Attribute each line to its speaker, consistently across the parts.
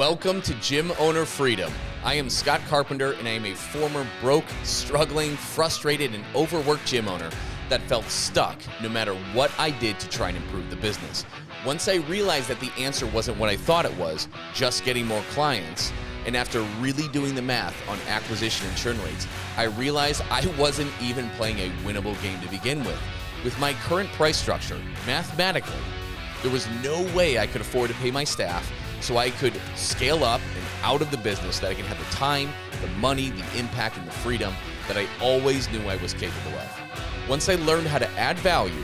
Speaker 1: Welcome to Gym Owner Freedom. I am Scott Carpenter, and I am a former broke, struggling, frustrated, and overworked gym owner that felt stuck no matter what I did to try and improve the business. Once I realized that the answer wasn't what I thought it was, just getting more clients, and after really doing the math on acquisition and churn rates, I realized I wasn't even playing a winnable game to begin with. With my current price structure, mathematically, there was no way I could afford to pay my staff so I could scale up and out of the business, that I can have the time, the money, the impact, and the freedom that I always knew I was capable of. Once I learned how to add value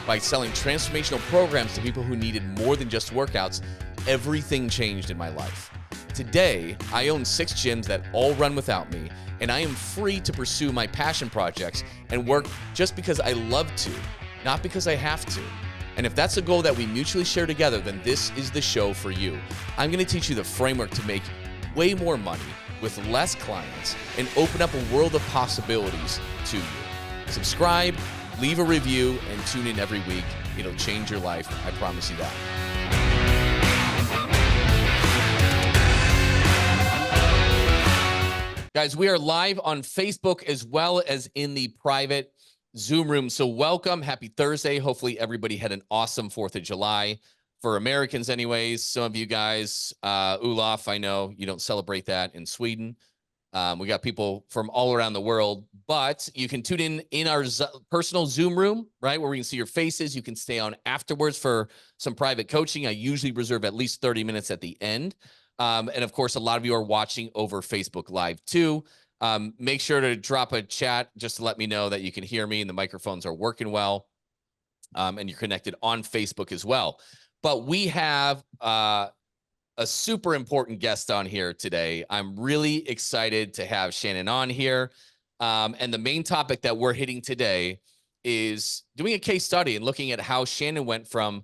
Speaker 1: by selling transformational programs to people who needed more than just workouts, everything changed in my life. Today, I own 6 gyms that all run without me, and I am free to pursue my passion projects and work just because I love to, not because I have to. And if that's a goal that we mutually share together, then this is the show for you. I'm going to teach you the framework to make way more money with less clients and open up a world of possibilities to you. Subscribe, leave a review, and tune in every week. It'll change your life. I promise you that. Guys, we are live on Facebook as well as in the private Zoom room. So welcome. Happy Thursday. Hopefully everybody had an awesome 4th of July. For Americans anyways, some of you guys, Olaf, I know you don't celebrate that in Sweden. We got people from all around the world, but you can tune in our personal Zoom room, right, where we can see your faces. You can stay on afterwards for some private coaching. I usually reserve at least 30 minutes at the end. And of course, a lot of you are watching over Facebook Live too. Make sure to drop a chat just to let me know that you can hear me and the microphones are working well, and you're connected on Facebook as well. But we have a super important guest on here today. I'm really excited to have Shannon on here. And the main topic that we're hitting today is doing a case study and looking at how Shannon went from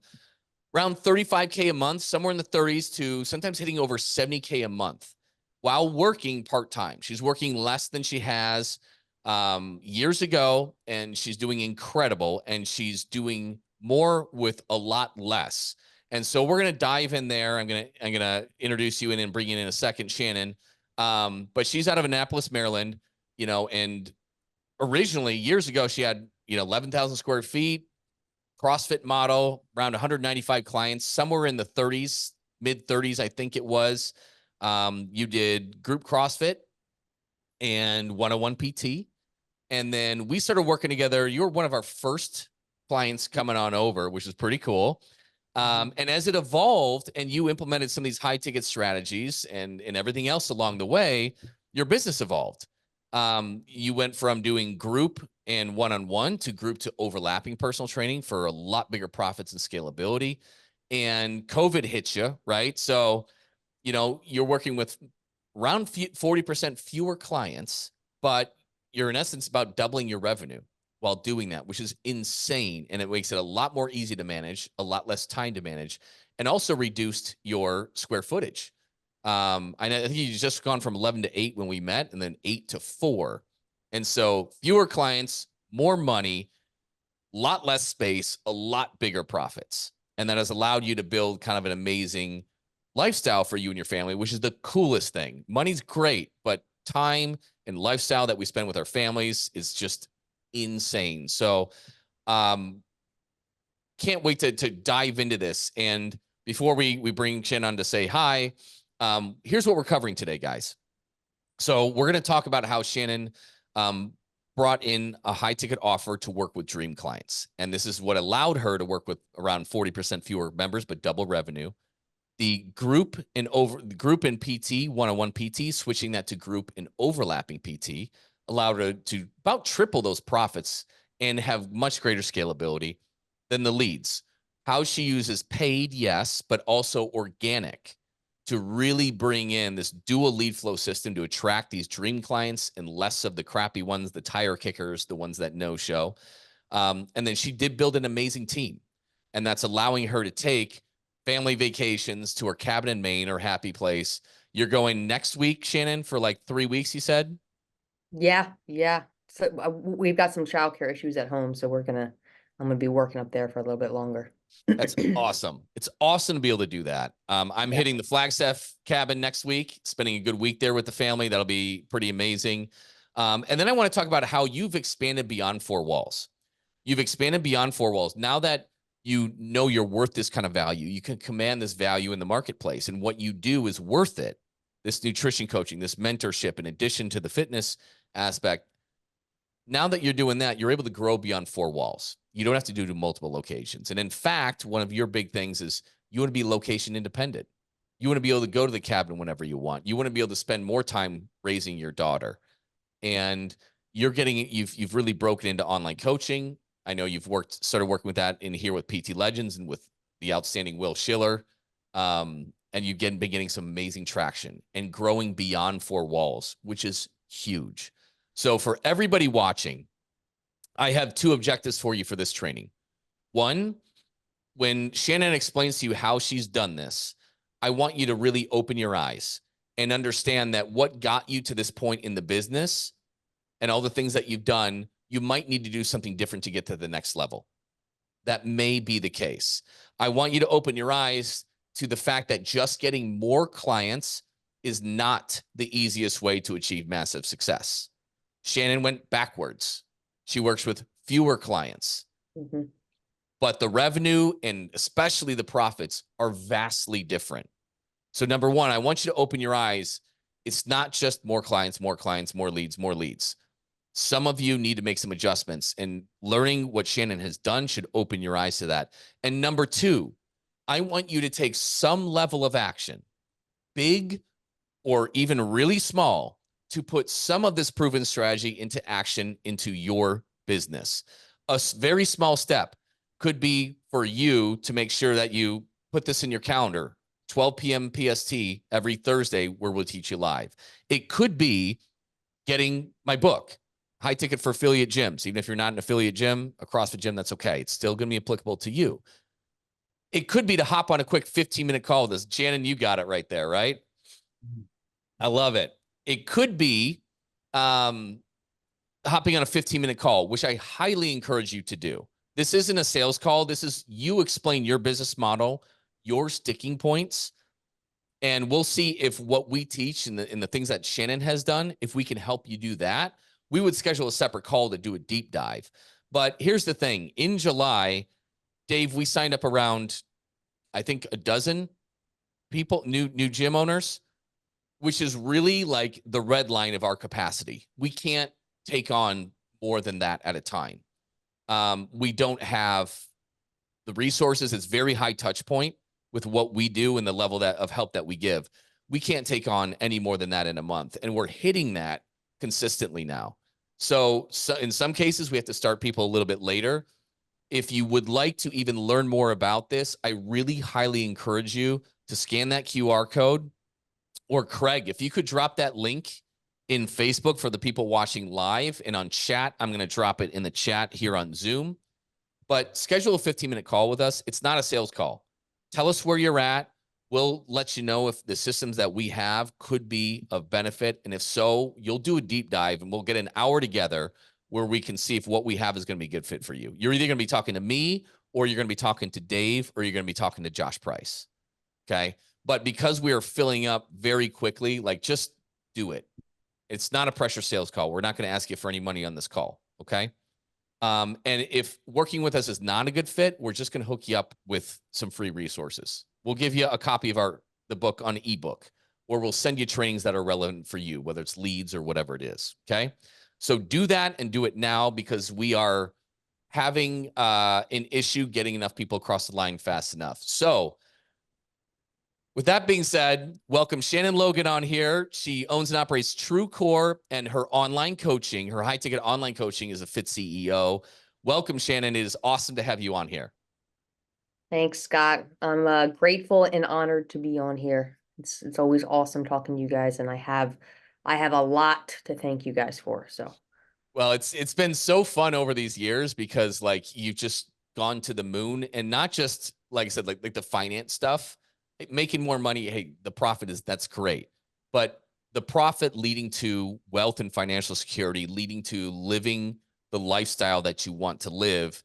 Speaker 1: around 35K a month, somewhere in the 30s, to sometimes hitting over 70K a month while working part-time. She's working less than she has years ago, and she's doing incredible, and she's doing more with a lot less. And so we're going to dive in there. I'm going to introduce you and bring you in a second, Shannon. But she's out of Annapolis, Maryland, and originally years ago, she had, 11,000 square feet, CrossFit model, around 195 clients, somewhere in the 30s, mid 30s, I think it was. You did group CrossFit and 101 PT. And then we started working together. You were one of our first clients coming on over, which is pretty cool. And as it evolved and you implemented some of these high ticket strategies and everything else along the way, your business evolved. You went from doing group and one-on-one to group to overlapping personal training for a lot bigger profits and scalability. And COVID hit you, right? So, you're working with around 40% fewer clients, but you're in essence about doubling your revenue while doing that, which is insane. And it makes it a lot more easy to manage, a lot less time to manage, and also reduced your square footage. I think you just gone from 11 to 8 when we met, and then 8 to 4. And so fewer clients, more money, a lot less space, a lot bigger profits. And that has allowed you to build kind of an amazing lifestyle for you and your family, which is the coolest thing. Money's great, but time and lifestyle that we spend with our families is just insane. So can't wait to dive into this. And before we bring Shannon on to say hi, here's what we're covering today, guys. So we're going to talk about how Shannon brought in a high ticket offer to work with dream clients. And this is what allowed her to work with around 40% fewer members, but double revenue. The group and PT, one-on-one PT, switching that to group and overlapping PT allowed her to about triple those profits and have much greater scalability than the leads. How she uses paid, yes, but also organic to really bring in this dual lead flow system to attract these dream clients and less of the crappy ones, the tire kickers, the ones that no show. And then she did build an amazing team, and that's allowing her to take family vacations to her cabin in Maine, her happy place. You're going next week, Shannon, for like 3 weeks, you said?
Speaker 2: Yeah. So we've got some childcare issues at home, so I'm gonna be working up there for a little bit longer.
Speaker 1: That's awesome. It's awesome to be able to do that. I'm hitting the Flagstaff cabin next week, spending a good week there with the family. That'll be pretty amazing. And then I want to talk about how you've expanded beyond four walls. You've expanded beyond four walls. Now that you know you're worth this kind of value, you can command this value in the marketplace. And what you do is worth it. This nutrition coaching, this mentorship, in addition to the fitness aspect. Now that you're doing that, you're able to grow beyond four walls. You don't have to do multiple locations. And in fact, one of your big things is you want to be location independent. You want to be able to go to the cabin whenever you want. You want to be able to spend more time raising your daughter. And you've really broken into online coaching. I know you've started working with that in here with PT Legends and with the outstanding Will Schiller. And you've been getting some amazing traction and growing beyond four walls, which is huge. So for everybody watching, I have two objectives for you for this training. One, when Shannon explains to you how she's done this, I want you to really open your eyes and understand that what got you to this point in the business and all the things that you've done, you might need to do something different to get to the next level. That may be the case. I want you to open your eyes to the fact that just getting more clients is not the easiest way to achieve massive success. Shannon went backwards. She works with fewer clients, but the revenue and especially the profits are vastly different. So number one, I want you to open your eyes. It's not just more clients, more leads, more leads. Some of you need to make some adjustments, and learning what Shannon has done should open your eyes to that. And number two, I want you to take some level of action, big or even really small, to put some of this proven strategy into action into your business. A very small step could be for you to make sure that you put this in your calendar, 12 p.m. PST every Thursday, where we'll teach you live. It could be getting my book, High Ticket for Affiliate Gyms. Even if you're not an affiliate gym, a CrossFit gym, that's okay. It's still going to be applicable to you. It could be to hop on a quick 15-minute call with us. Shannon, you got it right there, right? I love it. It could be hopping on a 15-minute call, which I highly encourage you to do. This isn't a sales call. This is you explain your business model, your sticking points, and we'll see if what we teach and the things that Shannon has done, if we can help you do that. We would schedule a separate call to do a deep dive. But here's the thing. In July, Dave, we signed up around, I think, a dozen people, new gym owners, which is really like the red line of our capacity. We can't take on more than that at a time. We don't have the resources. It's very high touch point with what we do and the level of help that we give. We can't take on any more than that in a month. And we're hitting that consistently now. So in some cases, we have to start people a little bit later. If you would like to even learn more about this, I really highly encourage you to scan that QR code. Or Craig, if you could drop that link in Facebook for the people watching live, and on chat, I'm going to drop it in the chat here on Zoom. But schedule a 15-minute call with us. It's not a sales call. Tell us where you're at. We'll let you know if the systems that we have could be of benefit. And if so, you'll do a deep dive and we'll get an hour together where we can see if what we have is going to be a good fit for you. You're either going to be talking to me, or you're going to be talking to Dave, or you're going to be talking to Josh Price. Okay. But because we are filling up very quickly, like, just do it. It's not a pressure sales call. We're not going to ask you for any money on this call. Okay. And if working with us is not a good fit, we're just going to hook you up with some free resources. We'll give you a copy of the book on ebook, or we'll send you trainings that are relevant for you, whether it's leads or whatever it is. Okay. So do that, and do it now, because we are having an issue getting enough people across the line fast enough. So with that being said, welcome Shannon Logan on here. She owns and operates True Core, and her online coaching, her high ticket online coaching, is a Fit CEO. Welcome, Shannon. It is awesome to have you on here.
Speaker 2: Thanks, Scott. I'm grateful and honored to be on here. It's always awesome talking to you guys, and I have a lot to thank you guys for. So,
Speaker 1: well, it's been so fun over these years, because like, you've just gone to the moon, and not just, like I said, like the finance stuff, making more money. Hey, the profit that's great, but the profit leading to wealth and financial security, leading to living the lifestyle that you want to live,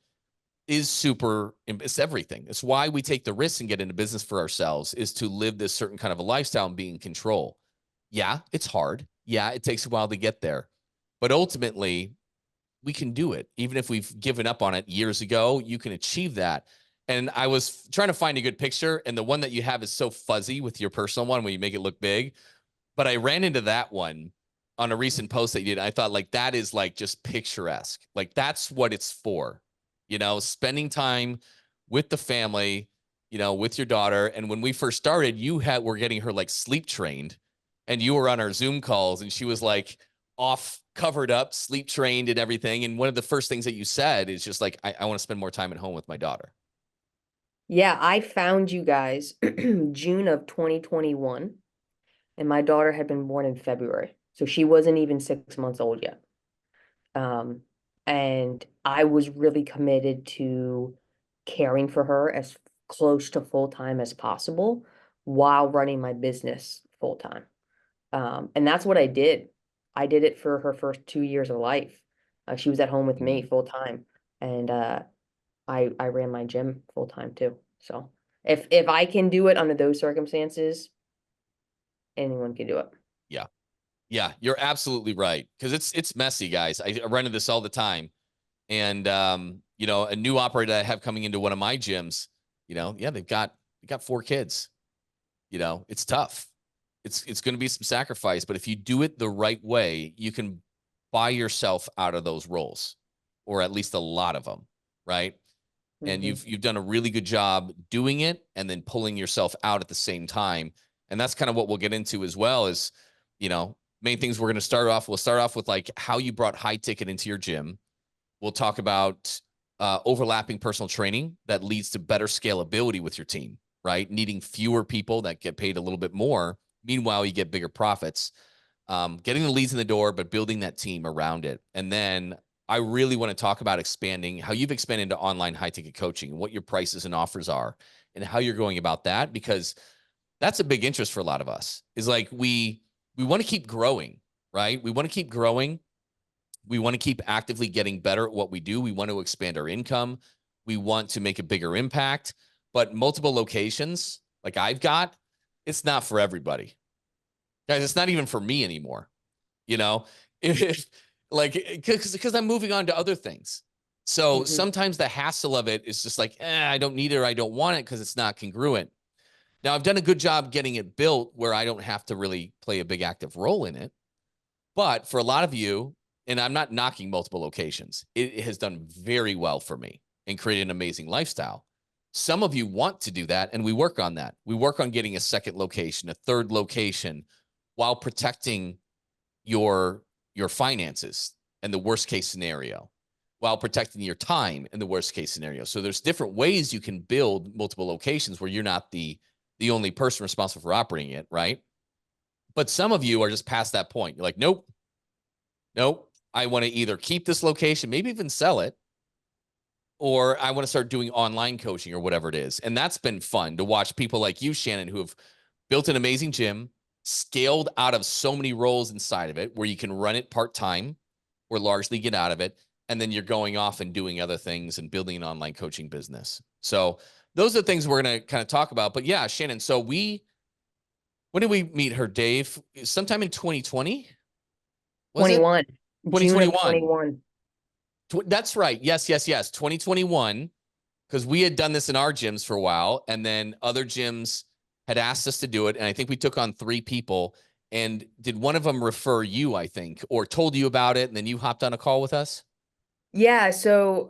Speaker 1: is super, it's everything. It's why we take the risks and get into business for ourselves, is to live this certain kind of a lifestyle and be in control. Yeah, it's hard. Yeah, it takes a while to get there. But ultimately, we can do it. Even if we've given up on it years ago, you can achieve that. And I was trying to find a good picture, and the one that you have is so fuzzy with your personal one when you make it look big. But I ran into that one on a recent post that you did. I thought like that is like just picturesque. Like that's what it's for, spending time with the family, with your daughter. And when we first started, were getting her like sleep trained, and you were on our Zoom calls, and she was like off, covered up, sleep trained and everything. And one of the first things that you said is just like, I want to spend more time at home with my daughter.
Speaker 2: Yeah, I found you guys June of 2021, and my daughter had been born in February. So she wasn't even 6 months old yet. Um, and I was really committed to caring for her as close to full time as possible while running my business full time. And that's what I did. I did it for her first 2 years of life. She was at home with me full time, and I ran my gym full time too. So if I can do it under those circumstances, anyone can do it.
Speaker 1: Yeah. Yeah, you're absolutely right. Because it's messy, guys. I run into this all the time. And a new operator that I have coming into one of my gyms, yeah, they got 4 kids. It's tough. It's going to be some sacrifice, but if you do it the right way, you can buy yourself out of those roles, or at least a lot of them, right? And
Speaker 2: Hmm.
Speaker 1: you've done a really good job doing it and then pulling yourself out at the same time. And that's kind of what we'll get into as well is, main things we're going to start off. We'll start off with like how you brought high ticket into your gym. We'll talk about overlapping personal training that leads to better scalability with your team, right? Needing fewer people that get paid a little bit more. Meanwhile, you get bigger profits. Getting the leads in the door, but building that team around it. And then I really want to talk about expanding, how you've expanded into online high ticket coaching, what your prices and offers are, and how you're going about that, because that's a big interest for a lot of us. Is like we want to keep growing, right? We want to keep growing. We want to keep actively getting better at what we do. We want to expand our income. We want to make a bigger impact. But multiple locations, like I've got, it's not for everybody. Guys, it's not even for me anymore. You know, if like, because I'm moving on to other things. So
Speaker 2: Hmm.
Speaker 1: sometimes the hassle of it is just like, I don't need it or I don't want it because it's not congruent. Now, I've done a good job getting it built where I don't have to really play a big active role in it. But for a lot of you, and I'm not knocking multiple locations, it has done very well for me and created an amazing lifestyle. Some of you want to do that, and we work on that. We work on getting a second location, a third location, while protecting your your finances and the worst case scenario, while protecting your time in the worst case scenario. So there's different ways you can build multiple locations where you're not the only person responsible for operating it, right? But some of you are just past that point. You're like, nope, nope. I want to either keep this location, maybe even sell it, or I want to start doing online coaching or whatever it is. And that's been fun to watch people like you, Shannon, who have built an amazing gym, scaled out of so many roles inside of it where you can run it part-time or largely get out of it. And then you're going off and doing other things and building an online coaching business. So those are the things we're going to kind of talk about. But yeah, Shannon, so when did we meet her, Dave? Sometime in 2020, was it?
Speaker 2: 21, June of
Speaker 1: 2021.
Speaker 2: 21.
Speaker 1: That's right. Yes, yes, yes. 2021, because we had done this in our gyms for a while, and then other gyms had asked us to do it. And I think we took on 3 people. And did one of them refer you, I think, or told you about it, and then you hopped on a call with us?
Speaker 2: Yeah, so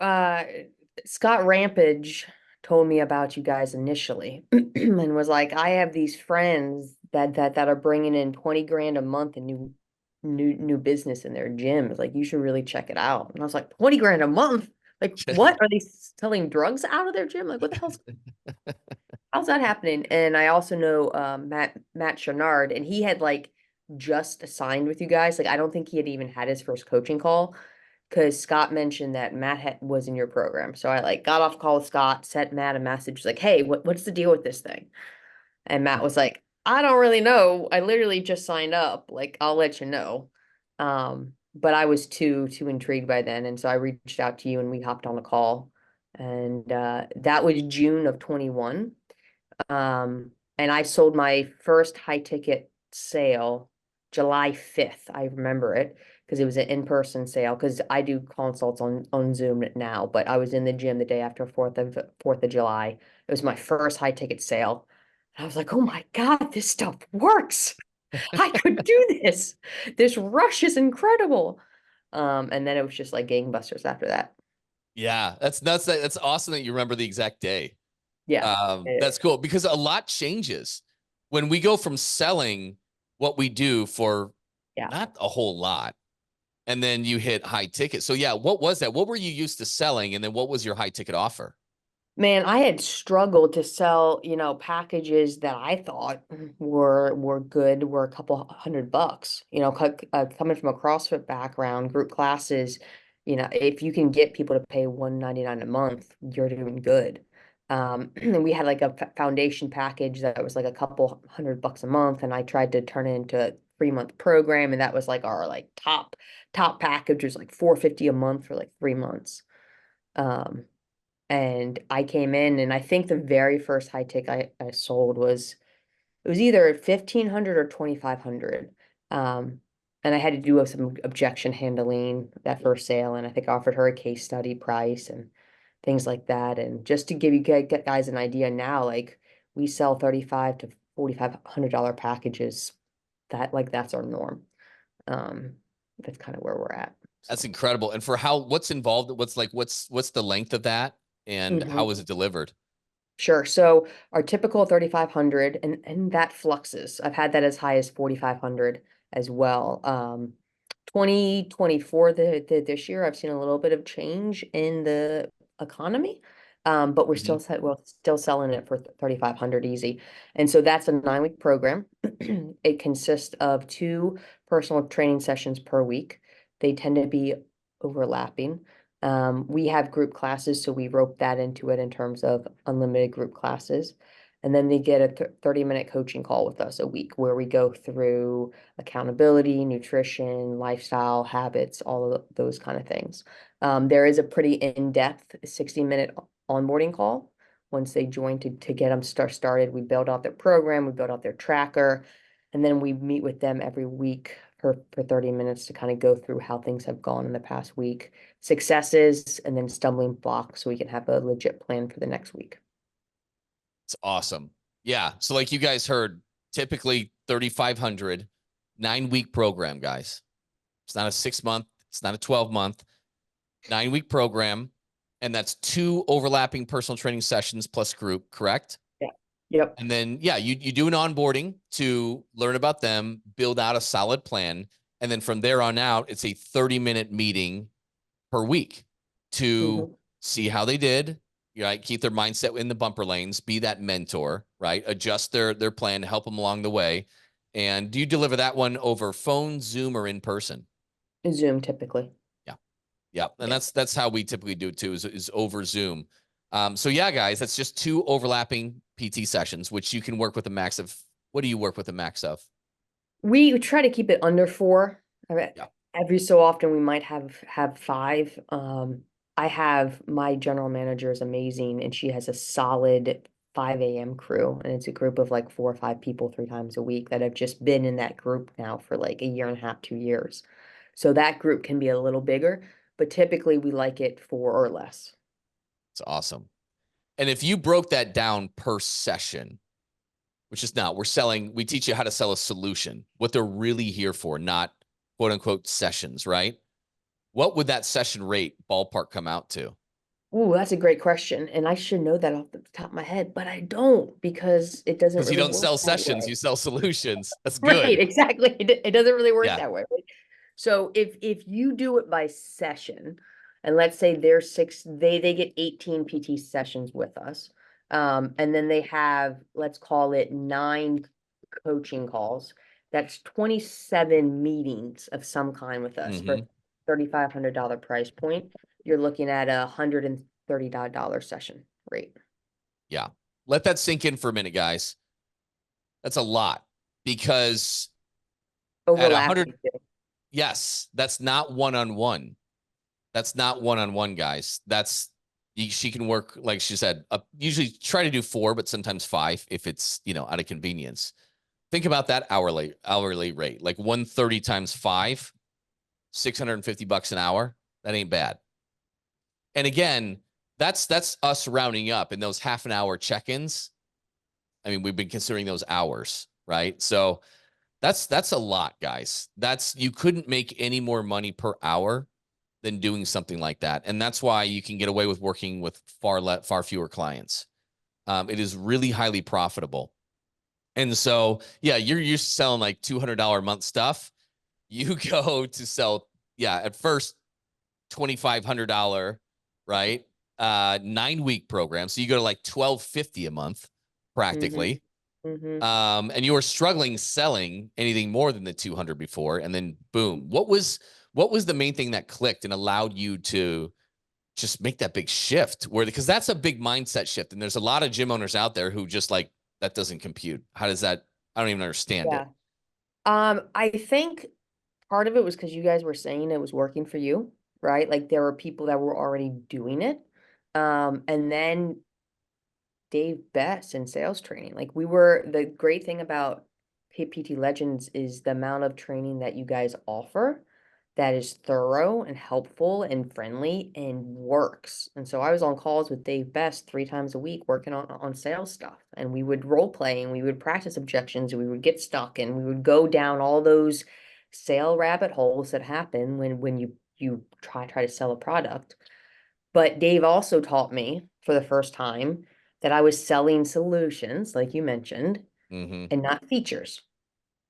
Speaker 2: Scott Rampage told me about you guys initially and was like, I have these friends that are bringing in 20 grand a month in new business in their gyms. Like, you should really check it out. And I was like, 20 grand a month? Like, what? Are they selling drugs out of their gym? Like, what the how's that happening? And I also know Matt Chenard, and he had like just signed with you guys. Like, I don't think he had even had his first coaching call because Scott mentioned that was in your program. So I like got off call with Scott, sent Matt a message like, "Hey, what's the deal with this thing?" And Matt was like, "I don't really know. I literally just signed up. Like, I'll let you know." But I was too intrigued by then, and so I reached out to you and we hopped on a call. And that was June of 21. And I sold my first high ticket sale July 5th. I remember it because it was an in-person sale because I do consults on Zoom now, but I was in the gym the day after 4th of July. It was my first high ticket sale. I was like, oh my God, this stuff works. I could do this. This rush is incredible. And then it was just like gangbusters after that.
Speaker 1: Yeah, that's nuts. That's awesome that you remember the exact day.
Speaker 2: Yeah.
Speaker 1: That's cool because a lot changes when we go from selling what we do for
Speaker 2: Yeah.
Speaker 1: not a whole lot, and then you hit high ticket. So yeah, what was that? What were you used to selling, and then what was your high ticket offer?
Speaker 2: Man, I had struggled to sell, packages that I thought were good, were a couple $100. Coming from a CrossFit background, group classes, if you can get people to pay 199 a month, you're doing good. And we had like a foundation package that was like a couple $100 a month, and I tried to turn it into a 3-month program, and that was like our like top package was like 450 a month for like 3 months. Um, and I came in, and I think the very first high tick I sold was it was either 1,500 or 2,500. Um, and I had to do some objection handling that first sale, and I think I offered her a case study price and things like that. And just to give you get guys an idea now, like we sell 35 to $4,500 packages. That's our norm. Um, that's kind of where we're at.
Speaker 1: That's
Speaker 2: So.
Speaker 1: incredible. And for what's involved? What's the length of that, and how
Speaker 2: Mhm.
Speaker 1: was it delivered?
Speaker 2: Sure. So our typical 3,500 and that fluxes. I've had that as high as 4,500 as well. 2024 this year I've seen a little bit of change in the economy. But
Speaker 1: Mhm.
Speaker 2: we're still selling it for 3,500 easy. And so that's a 9-week program. It consists of 2 personal training sessions per week. They tend to be overlapping. We have group classes, so we rope that into it in terms of unlimited group classes. And then they get a 30-minute coaching call with us a week where we go through accountability, nutrition, lifestyle, habits, all of those kind of things. There is a pretty in-depth 60-minute onboarding call once they join to get them started. We build out their program, we build out their tracker, and then we meet with them every week for 30 minutes to kind of go through how things have gone in the past week, successes, and then stumbling blocks so we can have a legit plan for the next week.
Speaker 1: It's awesome. Yeah. So like you guys heard, typically 3,500, 9-week program, guys. It's not a 6-month. It's not a 12-month. 9-week program, and that's 2 overlapping personal training sessions plus group, correct?
Speaker 2: Yeah. Yep.
Speaker 1: And then, yeah, you do an onboarding to learn about them, build out a solid plan. And then from there on out, it's a 30-minute meeting per week to
Speaker 2: Hmm.
Speaker 1: see how they did, right? Keep their mindset in the bumper lanes, be that mentor, right? Adjust their plan, help them along the way. And do you deliver that one over phone, Zoom, or in person?
Speaker 2: Zoom typically.
Speaker 1: Yeah. Yeah. And
Speaker 2: Yeah.
Speaker 1: that's how we typically do it too, is over Zoom. So yeah, guys, that's just 2 overlapping PT sessions, which you can work with a max of. What do you work with a max of?
Speaker 2: We try to keep it under 4.
Speaker 1: Yeah.
Speaker 2: Every so often we might have 5. I have my general manager is amazing, and she has a solid 5 a.m. crew, and it's a group of like 4 or 5 people 3 times a week that have just been in that group now for like a year and a half, 2 years. So that group can be a little bigger, but typically we like it 4 or less.
Speaker 1: It's awesome. And if you broke that down per session, which is not, we teach you how to sell a solution, what they're really here for, not quote unquote sessions, right? What would that session rate ballpark come out to?
Speaker 2: Ooh, that's a great question. And I should know that off the top of my head, but I don't because it doesn't
Speaker 1: Because you
Speaker 2: really
Speaker 1: don't
Speaker 2: work
Speaker 1: sell
Speaker 2: that
Speaker 1: sessions,
Speaker 2: way.
Speaker 1: you sell solutions. That's
Speaker 2: Right,
Speaker 1: good.
Speaker 2: exactly. It doesn't really work
Speaker 1: Yeah.
Speaker 2: that way, right? So if you do it by session, and let's say there's 6, they get 18 PT sessions with us. And then they have, let's call it 9 coaching calls. That's 27 meetings of some kind with us for
Speaker 1: Hmm.
Speaker 2: $3,500 price point. You're looking at $130 session rate.
Speaker 1: Yeah. Let that sink in for a minute, guys. That's a lot because at 100,
Speaker 2: Overlapping.
Speaker 1: yes, that's not one on one. That's not one on one, guys. That's She can work, like she said, usually try to do 4, but sometimes 5 if it's, out of convenience. Think about that hourly rate, like 130 times 5, $650 an hour. That ain't bad. And again, that's us rounding up in those half an hour check-ins. I mean, we've been considering those hours, right? So that's a lot, guys. You couldn't make any more money per hour than doing something like that. And that's why you can get away with working with far fewer clients. It is really highly profitable. And so, yeah, you're used to selling like $200 a month stuff. You go to sell, at first $2,500, right? 9-week program. So you go to like $1,250 a month practically. And you were struggling selling anything more than the 200 before. And then boom, what was the main thing that clicked and allowed you to just make that big shift? Because that's a big mindset shift. And there's a lot of gym owners out there who just like, that doesn't compute. How does that? I don't even understand it.
Speaker 2: I think part of it was because you guys were saying it was working for you, right? Like there were people that were already doing it. And then Dave Best in sales training. Like the great thing about PT Legends is the amount of training that you guys offer that is thorough and helpful and friendly and works. And so I was on calls with Dave Best 3 times a week working on sales stuff. And we would role play and we would practice objections and we would get stuck and we would go down all those sale rabbit holes that happen when you try to sell a product. But Dave also taught me for the first time that I was selling solutions, like you mentioned, and not features.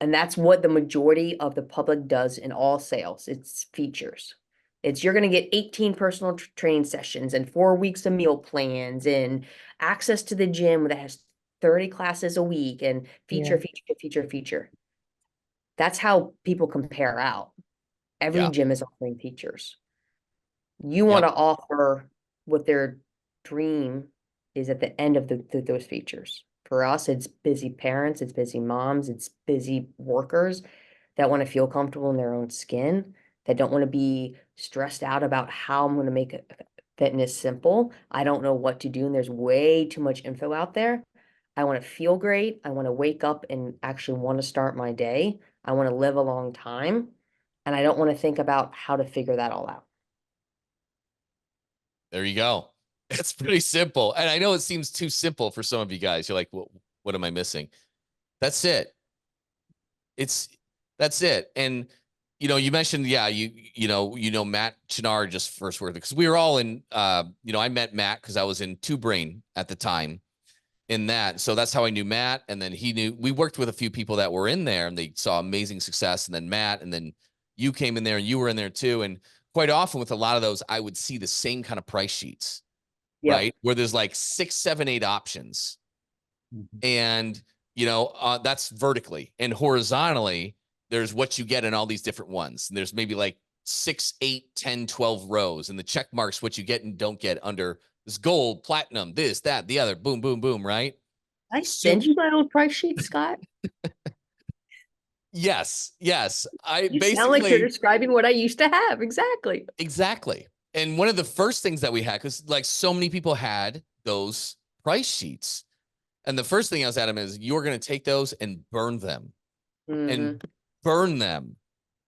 Speaker 2: And that's what the majority of the public does in all sales. It's features. You're going to get 18 personal training sessions and 4 weeks of meal plans and access to the gym that has 30 classes a week and feature. That's how people compare out. Every
Speaker 1: Yeah.
Speaker 2: gym is offering features. You want
Speaker 1: Yep.
Speaker 2: to offer what their dream is at the end of those features. For us, it's busy parents, it's busy moms, it's busy workers that want to feel comfortable in their own skin, that don't want to be stressed out about how I'm going to make fitness simple. I don't know what to do, and there's way too much info out there. I want to feel great. I want to wake up and actually want to start my day. I want to live a long time, and I don't want to think about how to figure that all out.
Speaker 1: There you go. It's pretty simple. And I know it seems too simple for some of you guys. You're like, what am I missing? That's it. That's it. And you mentioned, Matt Chenard just first worked because we were all in, I met Matt because I was in Two Brain at the time in that. So that's how I knew Matt. And then we worked with a few people that were in there and they saw amazing success. And then Matt, and then you came in there and you were in there too. And quite often with a lot of those, I would see the same kind of price sheets, right? Where there's like 6, 7, 8 options. And, that's vertically, and horizontally, there's what you get in all these different ones. And there's maybe like 6, 8, 10, 12 rows, and the check marks, what you get and don't get under this gold, platinum, this, that, the other, boom, boom, boom, right?
Speaker 2: I send you my old price sheet, Scott.
Speaker 1: Yes.
Speaker 2: You sound like you're describing what I used to have.
Speaker 1: Exactly. And one of the first things that we had, because like so many people had those price sheets. And the first thing I was at him is, you're going to take those and burn them and burn them.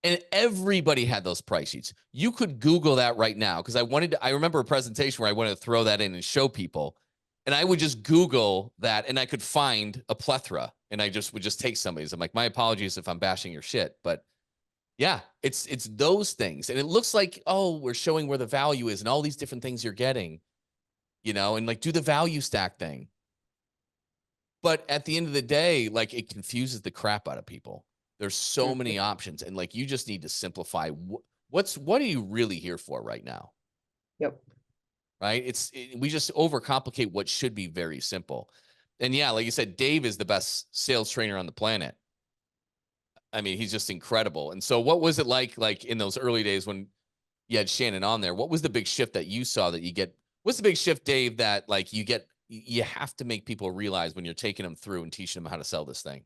Speaker 1: And everybody had those price sheets. You could Google that right now. Cause I remember a presentation where I wanted to throw that in and show people. And I would just Google that and I could find a plethora, and I would just take somebody's. I'm like, my apologies if I'm bashing your shit, but yeah, it's those things. And it looks like, oh, we're showing where the value is and all these different things you're getting, and like do the value stack thing. But at the end of the day, like it confuses the crap out of people. There's so many options, and like you just need to simplify. What are you really here for right now?
Speaker 2: Yep.
Speaker 1: Right? We just overcomplicate what should be very simple. And yeah, like you said, Dave is the best sales trainer on the planet. I mean, he's just incredible. And so what was it like in those early days when you had Shannon on there? What was the big shift that you saw that you get? What's the big shift, Dave, that like you have to make people realize when you're taking them through and teaching them how to sell this thing?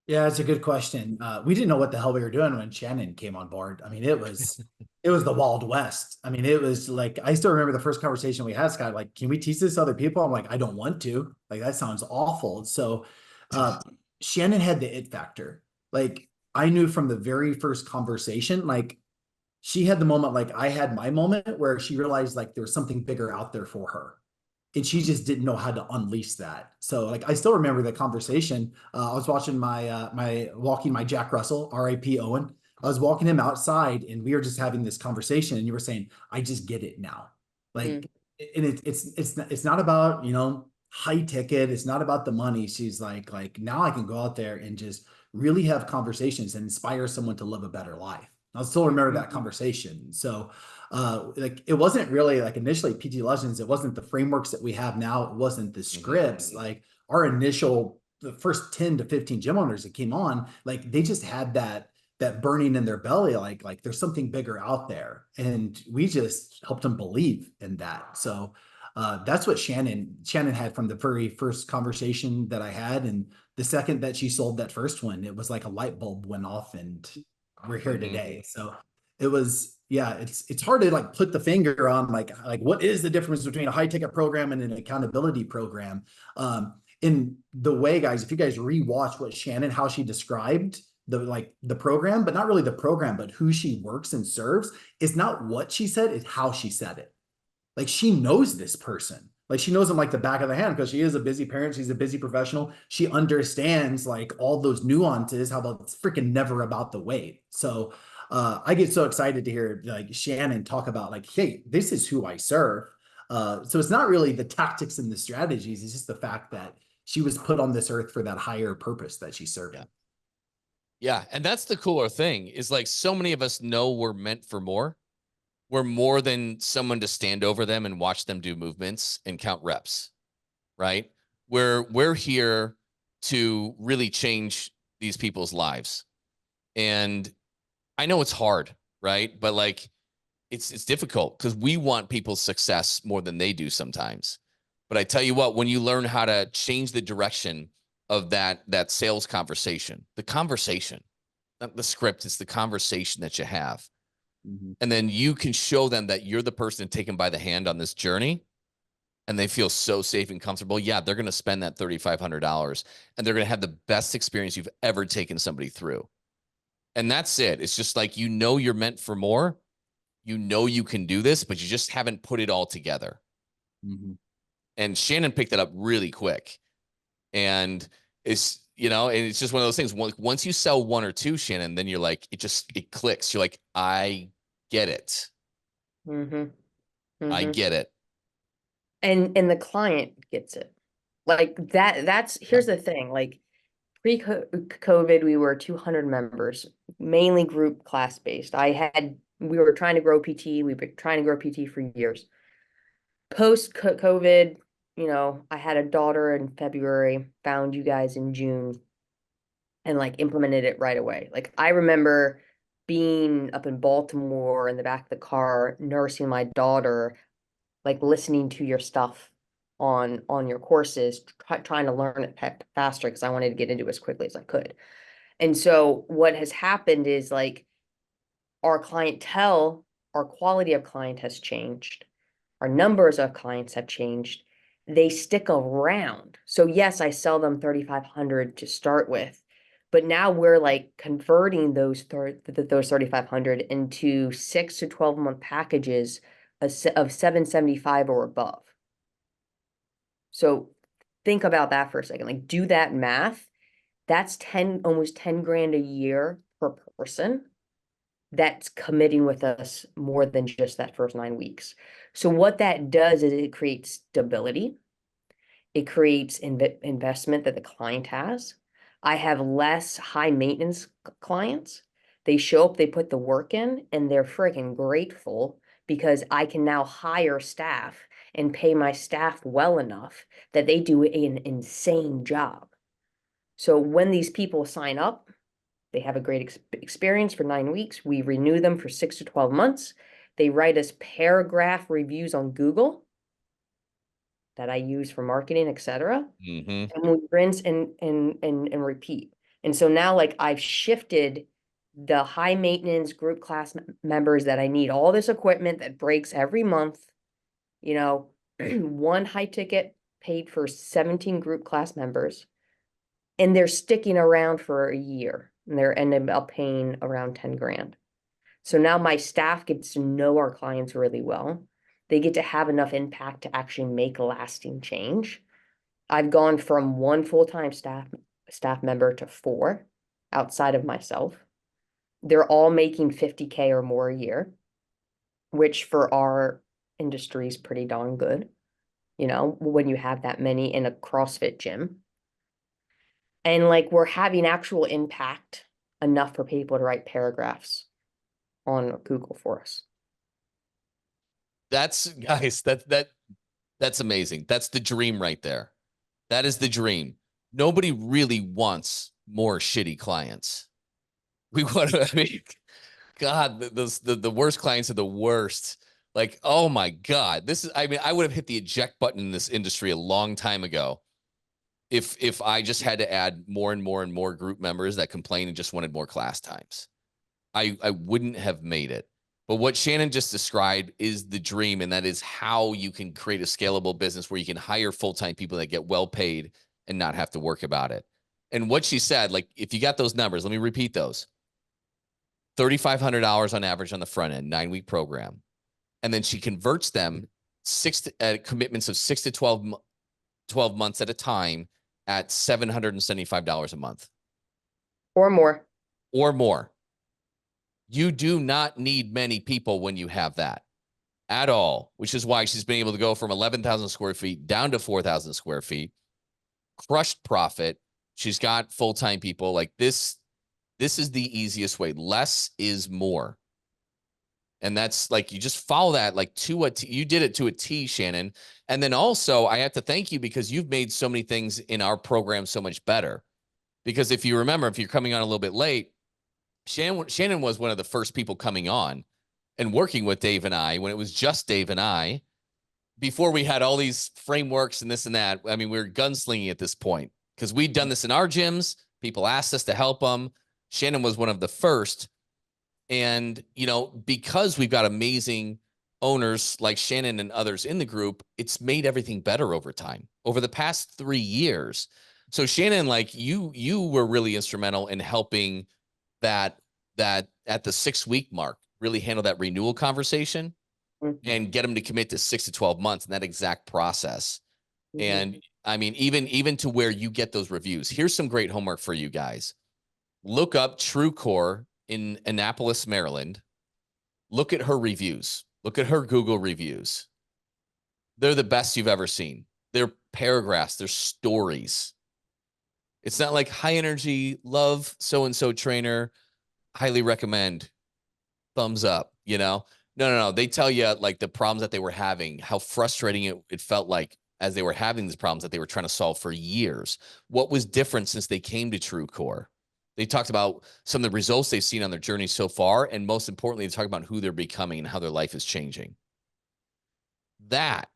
Speaker 3: Yeah, it's a good question. We didn't know what the hell we were doing when Shannon came on board. I mean, it was the Wild West. I mean, it was like I still remember the first conversation we had, Scott, like, can we teach this to other people? I'm like, I don't want to. Like, that sounds awful. So uh Shannon had the it factor. Like, I knew from the very first conversation, like she had the moment like I had my moment where she realized like there was something bigger out there for her, and she just didn't know how to unleash that. So like I still remember the conversation. I was watching my walking my Jack Russell, R.I.P. Owen. I was walking him outside, and we were just having this conversation, and you were saying, "I just get it now."
Speaker 2: Mm,
Speaker 3: Like, and it's not about high ticket. It's not about the money. She's like now I can go out there and just really have conversations and inspire someone to live a better life. I still remember that
Speaker 2: mhm,
Speaker 3: conversation. So like it wasn't really like initially PT Legends, it wasn't the frameworks that we have now, it wasn't the
Speaker 1: Hmm.
Speaker 3: scripts. Like our initial the first 10 to 15 gym owners that came on, like they just had that burning in their belly, like there's something bigger out there. And we just helped them believe in that. So that's what Shannon had from the very first conversation that I had. And the second that she sold that first one, it was like a light bulb went off, and we're here
Speaker 1: Hmm.
Speaker 3: today. So it was, yeah, it's hard to like put the finger on like what is the difference between a high ticket program and an accountability program. In the way, guys, if you guys rewatch what Shannon, how she described the program, but not really the program, but who she works and serves, it's not what she said, it's how she said it. Like she knows this person. Like she knows them like the back of the hand because she is a busy parent. She's a busy professional. She understands like all those nuances. How about it's freaking never about the weight. So I get so excited to hear like Shannon talk about like, hey, this is who I serve. So it's not really the tactics and the strategies. It's just the fact that she was put on this earth for that higher purpose that she's
Speaker 1: Yeah.
Speaker 3: serving.
Speaker 1: Yeah. And that's the cooler thing is like so many of us know we're meant for more. We're more than someone to stand over them and watch them do movements and count reps, right? We're here to really change these people's lives. And I know it's hard, right? But like it's difficult because we want people's success more than they do sometimes. But I tell you what, when you learn how to change the direction of that sales conversation, the conversation, not the script, it's the conversation that you have.
Speaker 3: Mhm.
Speaker 1: And then you can show them that you're the person taken by the hand on this journey and they feel so safe and comfortable. Yeah, they're going to spend that $3,500 and they're going to have the best experience you've ever taken somebody through. And that's it. It's just like, you're meant for more. You can do this, but you just haven't put it all together.
Speaker 3: Mhm.
Speaker 1: And Shannon picked it up really quick. And and it's just one of those things. Once you sell one or two, Shannon, then you're like, it clicks. You're like, I get it.
Speaker 2: mhm,
Speaker 1: I
Speaker 2: mhm.
Speaker 1: get it.
Speaker 2: And the client gets it. Like that's here's the thing, like pre-COVID, we were 200 members, mainly group class based. We were trying to grow PT. We've been trying to grow PT for years. Post COVID, I had a daughter in February, found you guys in June, and like implemented it right away. Like I remember being up in Baltimore in the back of the car, nursing my daughter, like listening to your stuff on your courses, trying to learn it faster because I wanted to get into it as quickly as I could. And so what has happened is like our clientele, our quality of client has changed. Our numbers of clients have changed. They stick around. So yes, I sell them 3,500 to start with, but now we're like converting those 3,500 into 6 to 12 month packages of 775 or above. So think about that for a second. Like do that math. That's 10, almost 10 grand a year per person that's committing with us more than just that first 9 weeks. So what that does is it creates stability. It creates investment that the client has. I have less high maintenance clients. They show up, they put the work in, and they're freaking grateful because I can now hire staff and pay my staff well enough that they do an insane job. So when these people sign up, they have a great experience for 9 weeks. We renew them for 6 to 12 months. They write us paragraph reviews on Google that I use for marketing, etc.
Speaker 1: Mm-hmm.
Speaker 2: And we rinse and repeat. And so now like I've shifted the high maintenance group class members that I need all this equipment that breaks every month, you know, one high ticket paid for 17 group class members, and they're sticking around for a year and they're ending up paying around 10 grand. So now my staff gets to know our clients really well. They get to have enough impact to actually make a lasting change. I've gone from one full-time staff member to 4 outside of myself. They're all making 50K or more a year, which for our industry is pretty darn good, you know, when you have that many in a CrossFit gym. And like we're having actual impact enough for people to write paragraphs on Google for us.
Speaker 1: That's guys, that's amazing. That's the dream right there. That is the dream. Nobody really wants more shitty clients. We want to, I mean, God, the worst clients are the worst. Like, oh my God. This is, I mean, I would have hit the eject button in this industry a long time ago if I just had to add more and more and more group members that complained and just wanted more class times. I wouldn't have made it. But what Shannon just described is the dream, and that is how you can create a scalable business where you can hire full-time people that get well paid and not have to work about it. And what she said, like, if you got those numbers, let me repeat those. $3,500 on average on the front end, 9-week program. And then she converts them commitments of 6 to 12 months at a time at $775 a month.
Speaker 2: Or more.
Speaker 1: Or more. You do not need many people when you have that at all, which is why she's been able to go from 11,000 square feet down to 4,000 square feet, crushed profit. She's got full-time people. Like this is the easiest way. Less is more. And that's like, you just follow that like to a T. You did it to a T, Shannon. And then also I have to thank you because you've made so many things in our program so much better. Because if you remember, if you're coming on a little bit late, Shannon was one of the first people coming on and working with Dave and I when it was just Dave and I, before we had all these frameworks and this and that. I mean, we were gunslinging at this point because we'd done this in our gyms. People asked us to help them. Shannon was one of the first. And, you know, because we've got amazing owners like Shannon and others in the group, it's made everything better over time, over the past 3 years. So Shannon, like you were really instrumental in helping that at the 6-week mark, really handle that renewal conversation and get them to commit to 6 to 12 months in that exact process. And I mean, even to where you get those reviews. Here's some great homework for you guys. Look up TrueCore in Annapolis, Maryland. Look at her reviews. Look at her Google reviews. They're the best you've ever seen. They're paragraphs, they're stories. It's not like high energy, love so-and-so trainer, highly recommend, thumbs up, you know? No. They tell you like the problems that they were having, how frustrating it felt like as they were having these problems that they were trying to solve for years. What was different since they came to TrueCore? They talked about some of the results they've seen on their journey so far. And most importantly, they talk about who they're becoming and how their life is changing. That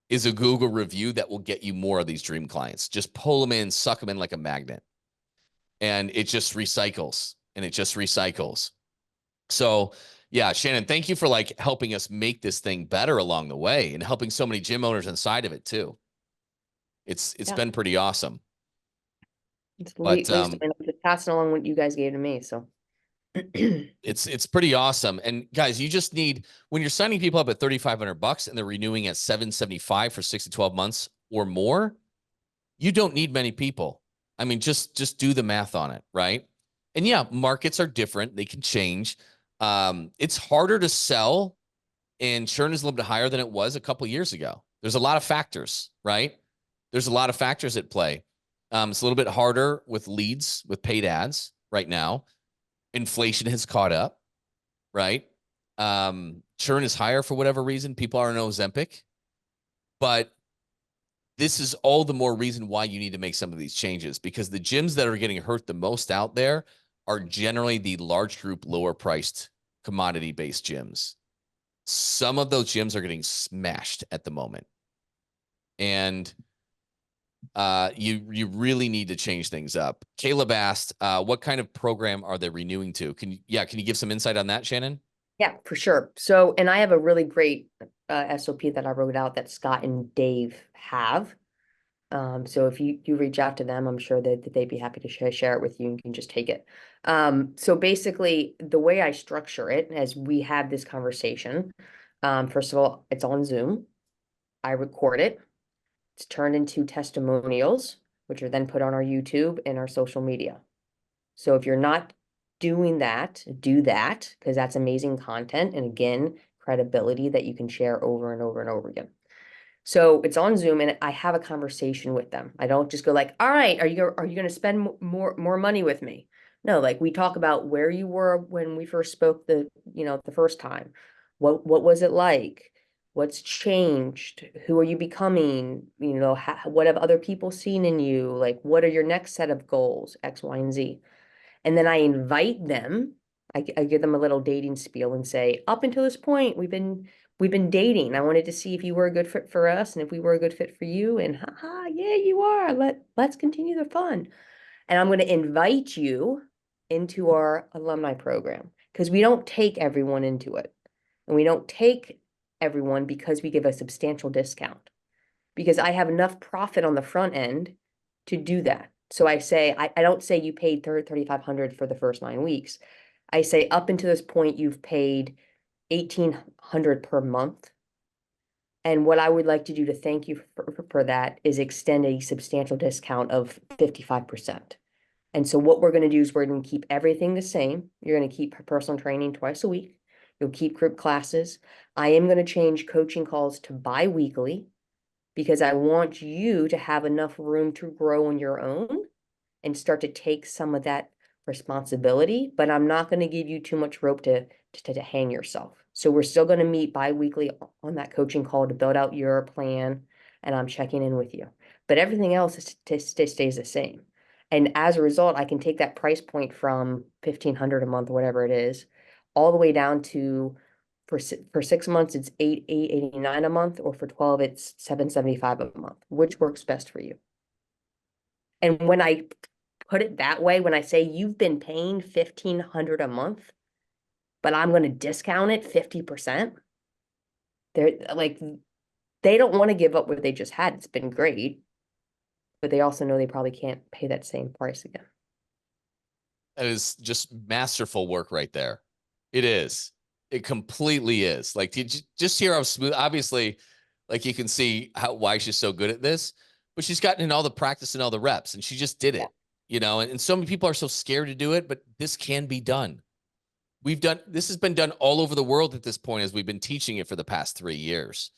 Speaker 1: is a Google review that will get you more of these dream clients. Just pull them in, suck them in like a magnet. And it just recycles and it just recycles. So yeah, Shannon, thank you for like helping us make this thing better along the way and helping so many gym owners inside of it too. It's been pretty awesome.
Speaker 2: It's least I'm just passing along what you guys gave to me. So
Speaker 1: it's pretty awesome. And guys, you just need, when you're signing people up at $3,500 and they're renewing at $775 for 6 to 12 months or more, you don't need many people. I mean, just do the math on it, right? And yeah, markets are different. They can change. It's harder to sell and churn is a little bit higher than it was a couple of years ago. There's a lot of factors, right? There's a lot of factors at play. It's a little bit harder with leads, with paid ads right now. Inflation has caught up, right? Churn is higher for whatever reason. People are on Ozempic. But this is all the more reason why you need to make some of these changes, because the gyms that are getting hurt the most out there are generally the large group, lower priced, commodity-based gyms. Some of those gyms are getting smashed at the moment. And You really need to change things up. Caleb asked, what kind of program are they renewing to? Can you give some insight on that, Shannon?
Speaker 2: Yeah, for sure. So, and I have a really great SOP that I wrote out that Scott and Dave have. So if you reach out to them, I'm sure that they'd be happy to share it with you, and you can just take it. So basically, the way I structure it as we have this conversation, first of all, it's on Zoom. I record it. It's turned into testimonials, which are then put on our YouTube and our social media. So if you're not doing that, do that, because that's amazing content. And again, credibility that you can share over and over and over again. So it's on Zoom and I have a conversation with them. I don't just go like, all right, are you going to spend more money with me? No, like we talk about where you were when we first spoke the first time. What was it like? What's changed? Who are you becoming? What have other people seen in you? Like, what are your next set of goals? X, Y, and Z. And then I invite them. I give them a little dating spiel and say, up until this point, we've been dating. I wanted to see if you were a good fit for us and if we were a good fit for you. And haha, yeah, you are. Let's continue the fun. And I'm going to invite you into our alumni program because we don't take everyone into it. And we don't take everyone because we give a substantial discount. Because I have enough profit on the front end to do that. So I say, I don't say you paid 3,500 for the first 9 weeks. I say up until this point, you've paid 1,800 per month. And what I would like to do to thank you for that is extend a substantial discount of 55%. And so what we're going to do is we're going to keep everything the same. You're going to keep personal training twice a week. You'll keep group classes. I am going to change coaching calls to bi-weekly because I want you to have enough room to grow on your own and start to take some of that responsibility, but I'm not going to give you too much rope to hang yourself. So we're still going to meet bi-weekly on that coaching call to build out your plan, and I'm checking in with you. But everything else stays the same. And as a result, I can take that price point from 1,500 a month, whatever it is, all the way down to for 6 months, it's 889 a month, or for 12, it's 775 a month. Which works best for you? And when I put it that way, when I say you've been paying 1,500 a month, but I'm going to discount it 50%, they're like, they don't want to give up what they just had. It's been great, but they also know they probably can't pay that same price again.
Speaker 1: That is just masterful work right there. It is. It completely is. Like, you just hear how smooth, obviously, like you can see why she's so good at this, but she's gotten in all the practice and all the reps and she just did it, and so many people are so scared to do it, but this can be done. This has been done all over the world at this point as we've been teaching it for the past 3 years.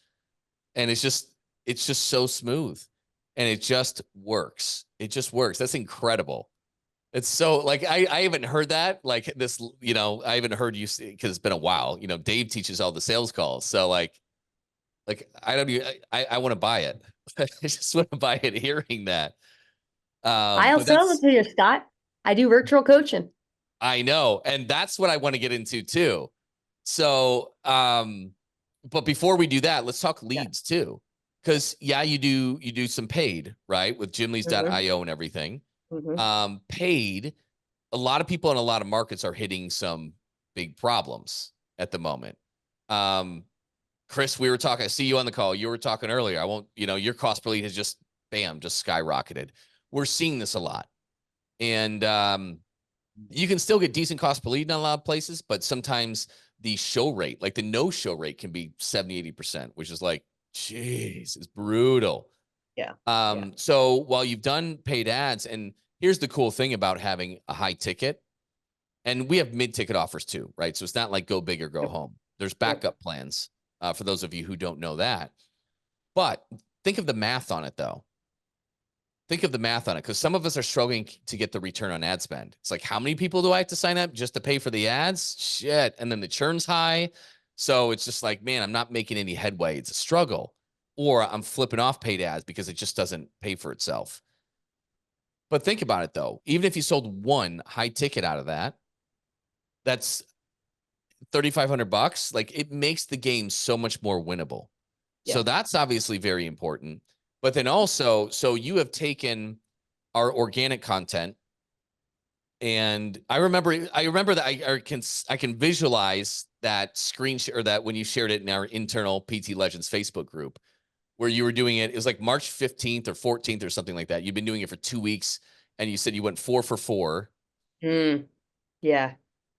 Speaker 1: And it's just so smooth and it just works. It just works. That's incredible. It's so like, I haven't heard that like this, I haven't heard you say, because it's been a while, Dave teaches all the sales calls. So like I don't even, I want to buy it. I just want to buy it hearing that.
Speaker 2: I'll sell it to you, Scott. I do virtual coaching.
Speaker 1: I know. And that's what I want to get into too. So, but before we do that, let's talk leads too. Cause you do some paid, right? With gymleads.io and everything. Paid, a lot of people in a lot of markets are hitting some big problems at the moment. Chris, we were talking, I see you on the call. You were talking earlier. I won't, your cost per lead has just skyrocketed. We're seeing this a lot. And you can still get decent cost per lead in a lot of places, but sometimes the show rate, like the no-show rate, can be 70, 80%, which is like, geez, it's brutal.
Speaker 2: Yeah.
Speaker 1: So while you've done paid ads, and here's the cool thing about having a high ticket, and we have mid-ticket offers too, right? So it's not like go big or go home. There's backup plans for those of you who don't know that. But think of the math on it, though. Think of the math on it, because some of us are struggling to get the return on ad spend. It's like, how many people do I have to sign up just to pay for the ads? Shit. And then the churn's high. So it's just like, man, I'm not making any headway. It's a struggle. Or I'm flipping off paid ads because it just doesn't pay for itself. But think about it, though. Even if you sold one high ticket out of that, that's $3,500. Like, it makes the game so much more winnable. So that's obviously very important. But then also, so you have taken our organic content, and I remember that I can visualize that screen share, or that when you shared it in our internal PT Legends Facebook group, where you were doing it. It was like March 15th or 14th or something like that. You've been doing it for 2 weeks, and you said you went 4 for 4.
Speaker 2: Yeah.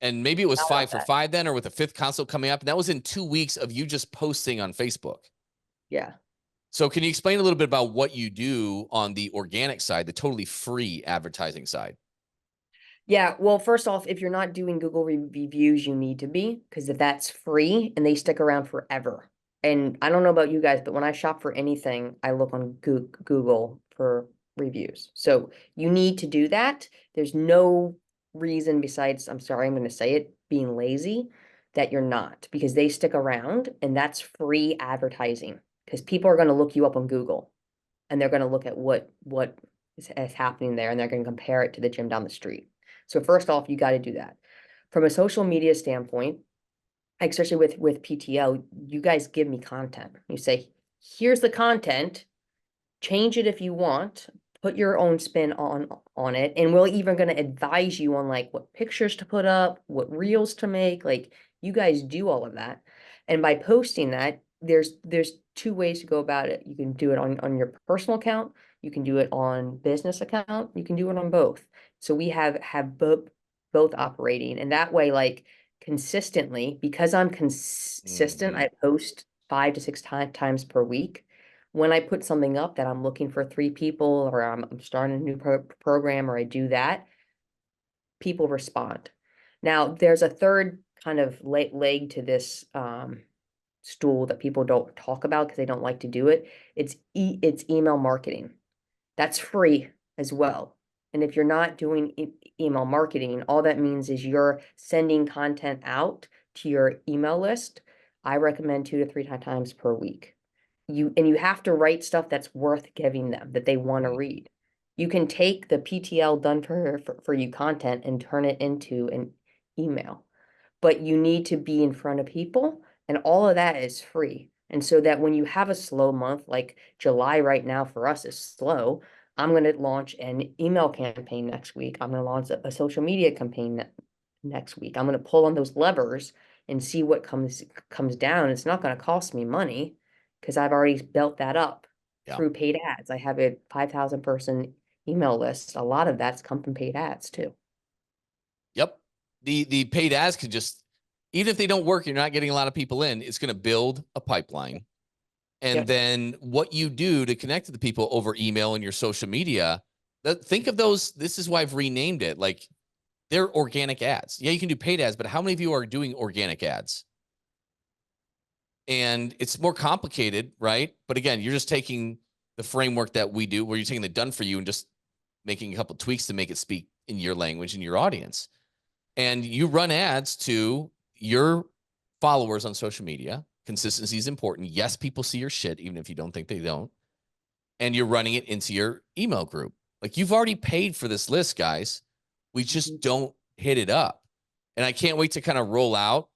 Speaker 1: And maybe it was
Speaker 2: How
Speaker 1: 5
Speaker 2: about
Speaker 1: for
Speaker 2: that?
Speaker 1: 5 then, or with the 5th console coming up. And that was in 2 weeks of you just posting on Facebook.
Speaker 2: Yeah.
Speaker 1: So can you explain a little bit about what you do on the organic side, the totally free advertising side?
Speaker 2: Yeah, well, first off, if you're not doing Google reviews, you need to be, because if that's free and they stick around forever. And I don't know about you guys, but when I shop for anything, I look on Google for reviews. So you need to do that. There's no reason besides, I'm sorry, I'm going to say it, being lazy, that you're not, because they stick around and that's free advertising, because people are going to look you up on Google and they're going to look at what is happening there, and they're going to compare it to the gym down the street. So first off, you got to do that. From a social media standpoint, especially with PTL, you guys give me content. You say, here's the content, change it if you want, put your own spin on it, and we're even going to advise you on like what pictures to put up, what reels to make. Like, you guys do all of that. And by posting that, there's two ways to go about it. You can do it on your personal account, you can do it on business account, you can do it on both. So we have both operating, and that way, like, consistently, because I'm consistent,
Speaker 1: Mhm.
Speaker 2: I post 5 to 6 times per week. When I put something up that I'm looking for 3 people, or I'm starting a new program, or I do that, people respond. Now, there's a third kind of leg to this stool that people don't talk about because they don't like to do it. It's email marketing. That's free as well. And if you're not doing email marketing, all that means is you're sending content out to your email list. I recommend 2 to 3 times per week. You have to write stuff that's worth giving them, that they want to
Speaker 1: Mhm.
Speaker 2: read. You can take the PTL done for you content and turn it into an email, but you need to be in front of people, and all of that is free. And so that when you have a slow month, like July right now for us is slow, I'm going to launch an email campaign next week. I'm going to launch a social media campaign next week. I'm going to pull on those levers and see what comes down. It's not going to cost me money because I've already built that up
Speaker 1: Yeah.
Speaker 2: through paid ads. I have a 5,000 person email list. A lot of that's come from paid ads too.
Speaker 1: Yep. The paid ads could just, even if they don't work, you're not getting a lot of people in, it's going to build a pipeline. And
Speaker 2: Yep.
Speaker 1: then what you do to connect to the people over email and your social media, think of those. This is why I've renamed it. Like, they're organic ads. Yeah, you can do paid ads, but how many of you are doing organic ads? And it's more complicated, right? But again, you're just taking the framework that we do, where you're taking the done for you and just making a couple tweaks to make it speak in your language and your audience. And you run ads to your followers on social media. Consistency is important. Yes, people see your shit, even if you don't think they don't. And you're running it into your email group. Like, you've already paid for this list, guys. We just don't hit it up. And I can't wait to kind of roll out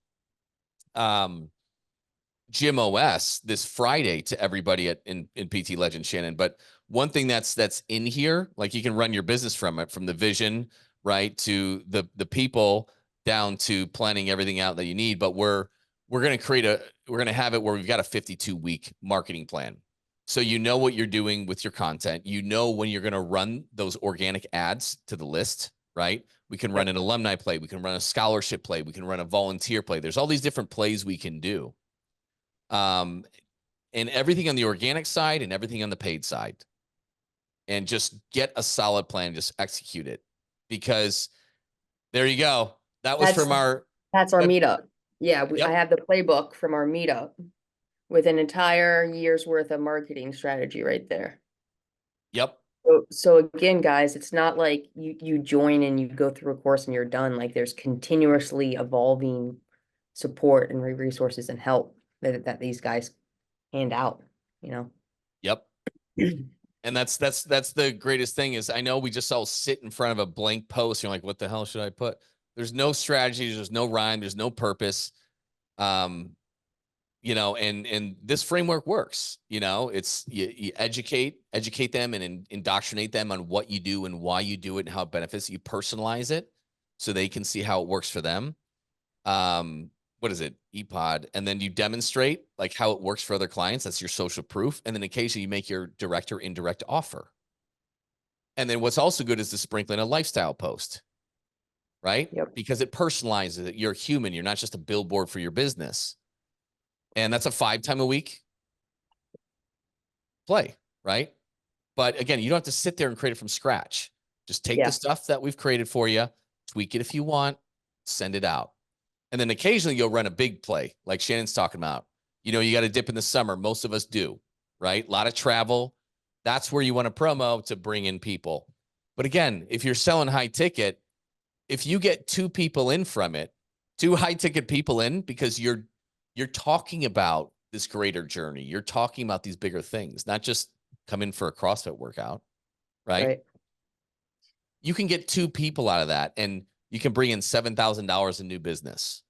Speaker 1: Gym OS this Friday to everybody in PT Legend, Shannon. But one thing that's in here, like, you can run your business from it, from the vision, right, to the people, down to planning everything out that you need. But we're going to have it where we've got a 52-week marketing plan. So you know what you're doing with your content. You know when you're going to run those organic ads to the list, right? We can run an alumni play. We can run a scholarship play. We can run a volunteer play. There's all these different plays we can do. And everything on the organic side and everything on the paid side, and just get a solid plan, just execute it, because there you go. That was
Speaker 2: That's
Speaker 1: from our,
Speaker 2: That's our meetup. Yeah, I
Speaker 1: yep,
Speaker 2: have the playbook from our meetup with an entire year's worth of marketing strategy right there.
Speaker 1: yep,
Speaker 2: So again, guys, it's not like you join and you go through a course and you're done. Like, there's continuously evolving support and resources and help that these guys hand out, you know.
Speaker 1: yep. And that's the greatest thing is, I know we just all sit in front of a blank post. You're like, what the hell should I put? There's no strategy. There's no rhyme. There's no purpose. Um, and this framework works. It's you educate them and indoctrinate them on what you do and why you do it and how it benefits. You personalize it so they can see how it works for them. What is it? ePod. And then you demonstrate like how it works for other clients. That's your social proof. And then occasionally you make your direct or indirect offer. And then what's also good is to sprinkle in a lifestyle post, right?
Speaker 2: Yep.
Speaker 1: Because it personalizes it. You're human. You're not just a billboard for your business. And that's a 5 time a week play, right? But again, you don't have to sit there and create it from scratch. Just take the stuff that we've created for you, tweak it if you want, send it out. And then occasionally you'll run a big play like Shannon's talking about. You got to dip in the summer. Most of us do, right? A lot of travel. That's where you want to promo to bring in people. But again, if you're selling high ticket, if you get 2 people in from it, 2 high ticket people in, because you're talking about this greater journey. You're talking about these bigger things, not just come in for a CrossFit workout, right? You can get 2 people out of that and you can bring in $7,000 in new business,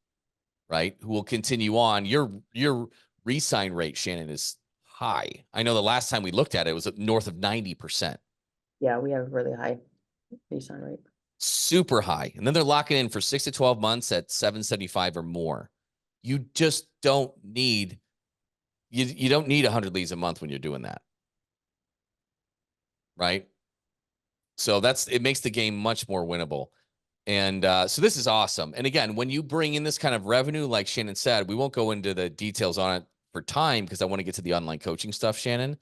Speaker 1: right? Who will continue on. Your re-sign rate, Shannon, is high. I know the last time we looked at it, it was north of 90%.
Speaker 2: Yeah, we have a really high re-sign rate.
Speaker 1: Super high. And then they're locking in for 6 to 12 months at 775 or more. You just don't need, you don't need 100 leads a month when you're doing that. Right? So it makes the game much more winnable. And so this is awesome. And again, when you bring in this kind of revenue, like Shannon said, we won't go into the details on it for time because I want to get to the online coaching stuff, Shannon.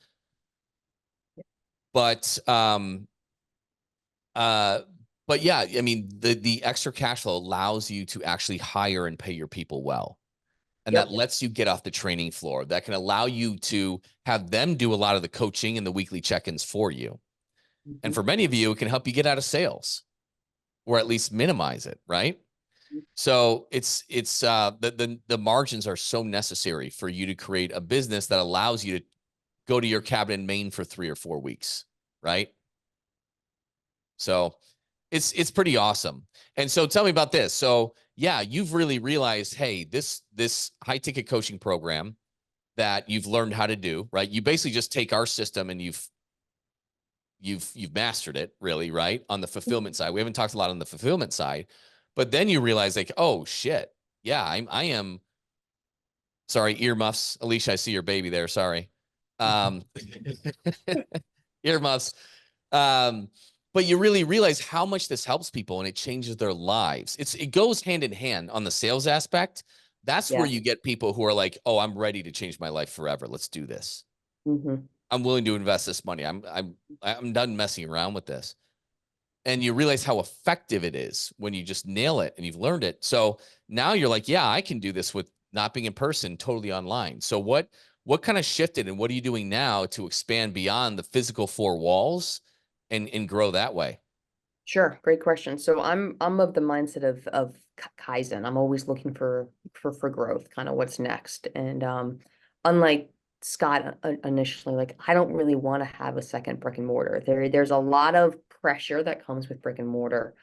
Speaker 1: But yeah, I mean, the extra cash flow allows you to actually hire and pay your people well. And that lets you get off the training floor. That can allow you to have them do a lot of the coaching and the weekly check-ins for you. And for many of you, it can help you get out of sales or at least minimize it, right? So it's the margins are so necessary for you to create a business that allows you to go to your cabin in Maine for 3 or 4 weeks, right? So it's pretty awesome. And so tell me about this. So yeah, you've really realized, hey, this high ticket coaching program that you've learned how to do, right? You basically just take our system and you've mastered it, really, right? On the fulfillment side. We haven't talked a lot on the fulfillment side, but then you realize like, oh shit. Yeah, I am sorry, earmuffs. Alicia, I see your baby there. Sorry. Earmuffs. But you really realize how much this helps people and it changes their lives. It goes hand in hand on the sales aspect. That's where you get people who are like, oh, I'm ready to change my life forever. Let's do this. I'm willing to invest this money. I'm done messing around with this. And you realize how effective it is when you just nail it and you've learned it. So now you're like, yeah, I can do this with not being in person, totally online. So what kind of shifted and what are you doing now to expand beyond the physical 4 walls and grow that way?
Speaker 2: Sure, great question. So I'm of the mindset of Kaizen. I'm always looking for growth, kind of what's next. And unlike Scott initially, like I don't really want to have a second brick and mortar. There's a lot of pressure that comes with brick and mortar.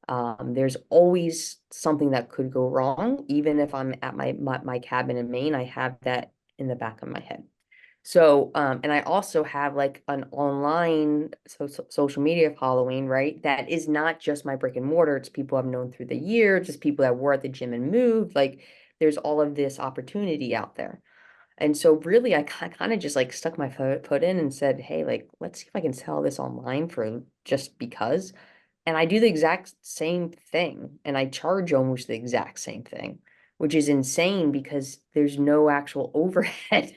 Speaker 2: There's always something that could go wrong, even if I'm at my cabin in Maine. I have that in the back of my head. So, and I also have like an online social media following, right? That is not just my brick and mortar. It's people I've known through the years, just people that were at the gym and moved. Like there's all of this opportunity out there. And so really I kind of just like stuck my foot in and said, hey, like, let's see if I can sell this online for just because. And I do the exact same thing and I charge almost the exact same thing, which is insane because there's no actual overhead.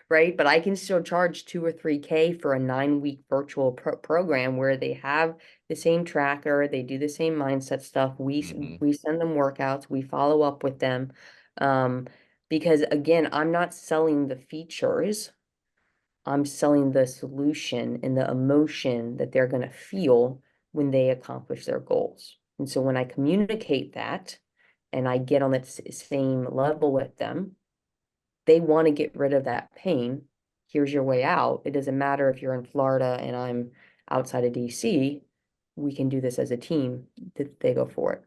Speaker 2: Right? But I can still charge 2 or 3K for a 9-week virtual program where they have the same tracker, they do the same mindset stuff. We send them workouts, we follow up with them. Because again, I'm not selling the features, I'm selling the solution and the emotion that they're going to feel when they accomplish their goals. And so when I communicate that and I get on that same level with them, they want to get rid of that pain. Here's your way out. It doesn't matter if you're in Florida and I'm outside of DC. We can do this as a team. They go for it.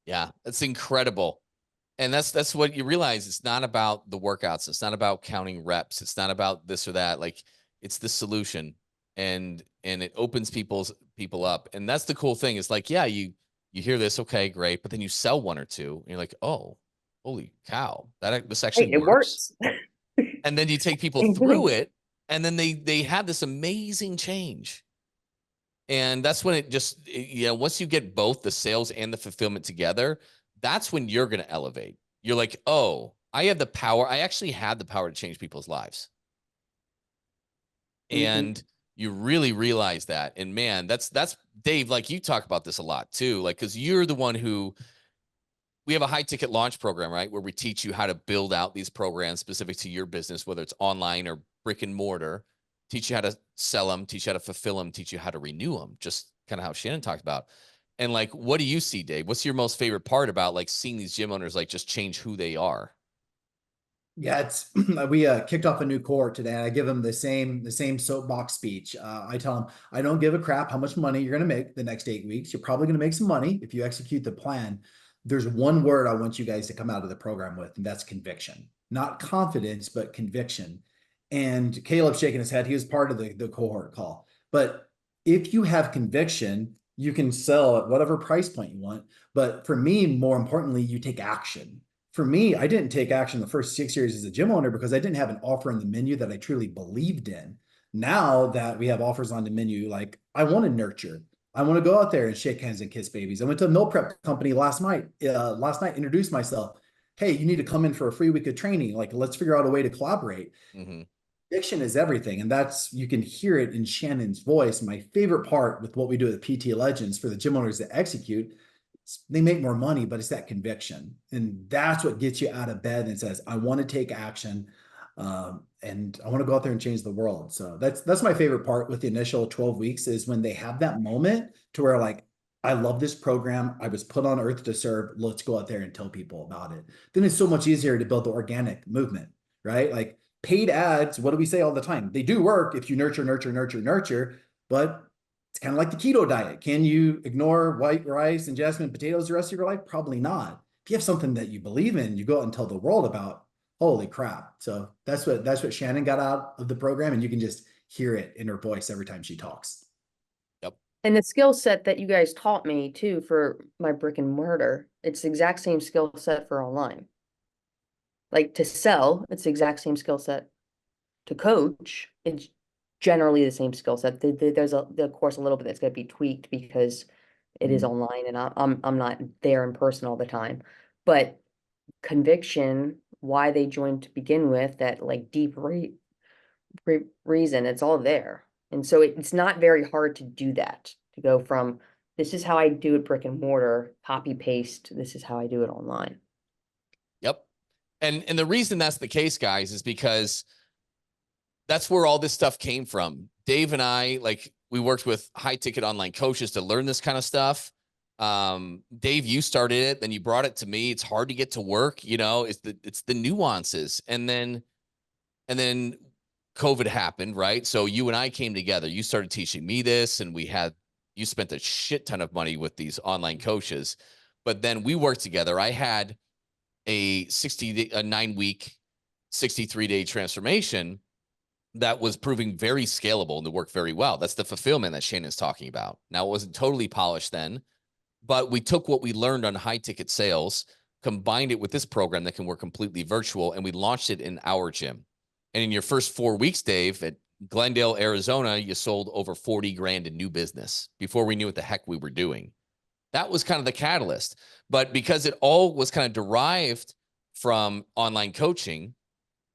Speaker 1: Yeah, that's incredible. And that's what you realize. It's not about the workouts. It's not about counting reps. It's not about this or that. Like, it's the solution, and it opens people up. And that's the cool thing. Is like, yeah, you hear this, okay, great, but then you sell one or two, and you're like, oh, holy cow, this actually
Speaker 2: Hey, it
Speaker 1: works.
Speaker 2: works.
Speaker 1: And then you take people through it, and then they have this amazing change. And that's when once you get both the sales and the fulfillment together, that's when you're going to elevate. You're like, oh, I have the power. I actually have the power to change people's lives. And you really realize that. And man, that's Dave, like, you talk about this a lot too. Like, cause you're the one who, we have a high ticket launch program, right? Where we teach you how to build out these programs specific to your business, whether it's online or brick and mortar, teach you how to sell them, teach you how to fulfill them, teach you how to renew them, just kind of how Shannon talked about. And like, what do you see, Dave? What's your most favorite part about like seeing these gym owners like just change who they are?
Speaker 3: Yeah, it's we kicked off a new cohort today. And I give them the same soapbox speech. I tell them I don't give a crap how much money you're going to make the next 8 weeks. You're probably going to make some money if you execute the plan. There's one word I want you guys to come out of the program with, and that's conviction. Not confidence, but conviction. And Caleb's shaking his head. He was part of the cohort call. But if you have conviction, you can sell at whatever price point you want. But for me, more importantly, you take action. For me, I didn't take action the first 6 years as a gym owner because I didn't have an offer in the menu that I truly believed in. Now that we have offers on the menu, like, I want to nurture. I want to go out there and shake hands and kiss babies. I went to a meal prep company last night, introduced myself. Hey, you need to come in for a free week of training. Like, let's figure out a way to collaborate. Addiction is everything. And you can hear it in Shannon's voice. My favorite part with what we do at PT Legends for the gym owners that execute, they make more money, but it's that conviction. And that's what gets you out of bed and says, I want to take action. And I want to go out there and change the world. So that's my favorite part with the initial 12 weeks is when they have that moment to where, like, I love this program. I was put on earth to serve. Let's go out there and tell people about it. Then it's so much easier to build the organic movement, right? Like, paid ads, what do we say all the time? They do work if you nurture, but it's kind of like the keto diet. Can you ignore white rice and jasmine potatoes the rest of your life? Probably not. If you have something that you believe in, you go out and tell the world about, holy crap. So that's what Shannon got out of the program. And you can just hear it in her voice every time she talks.
Speaker 1: Yep.
Speaker 2: And the skill set that you guys taught me too for my brick and mortar, it's the exact same skill set for online. Like, to sell, it's the exact same skill set. To coach, it's generally the same skill set. There's of course, a little bit that's going to be tweaked because it is online and I'm not there in person all the time. But conviction, why they joined to begin with, that like deep reason, it's all there. And so it's not very hard to do that, to go from, this is how I do it brick and mortar, copy paste, this is how I do it online.
Speaker 1: Yep. And the reason that's the case, guys, is because that's where all this stuff came from. Dave and I, like, we worked with high ticket online coaches to learn this kind of stuff. Dave, you started it, then you brought it to me. It's hard to get to work, it's the nuances. And then COVID happened, right? So you and I came together. You started teaching me this, and you spent a shit ton of money with these online coaches. But then we worked together. I had a 9-week, 63-day transformation that was proving very scalable and to work very well. That's the fulfillment that Shannon's talking about. Now, it wasn't totally polished then, but we took what we learned on high ticket sales, combined it with this program that can work completely virtual, and we launched it in our gym. And in your first 4 weeks, Dave, at Glendale, Arizona, you sold over 40 grand in new business before we knew what the heck we were doing. That was kind of the catalyst. But because it all was kind of derived from online coaching,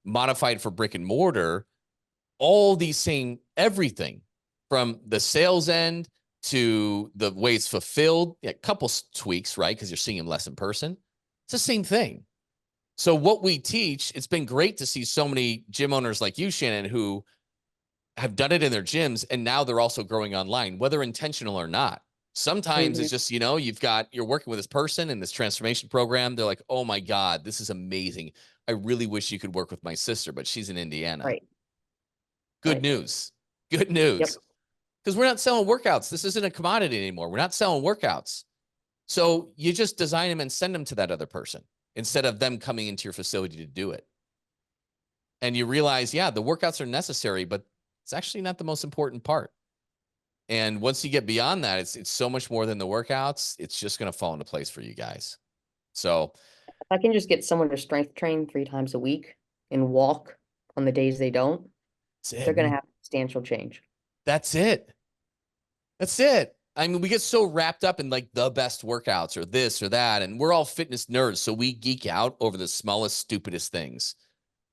Speaker 1: modified for brick and mortar, all these same everything from the sales end to the way it's fulfilled, a couple tweaks, right? Because you're seeing them less in person. It's the same thing. So what we teach, it's been great to see so many gym owners like you, Shannon, who have done it in their gyms, and now they're also growing online, whether intentional or not. Sometimes it's just, you're working with this person in this transformation program. They're like, oh my God, this is amazing. I really wish you could work with my sister, but she's in Indiana.
Speaker 2: Right.
Speaker 1: Good news. Good news. Because we're not selling workouts. This isn't a commodity anymore. We're not selling workouts. So you just design them and send them to that other person. instead of them coming into your facility to do it. And you realize, yeah, the workouts are necessary, but it's actually not the most important part. And once you get beyond that, it's so much more than the workouts. It's just going to fall into place for you guys. So
Speaker 2: If I can just get someone to strength train 3 times a week and walk on the days they don't, they're going to have substantial change.
Speaker 1: That's it. That's it. I mean, we get so wrapped up in like the best workouts or this or that, and we're all fitness nerds. So we geek out over the smallest, stupidest things.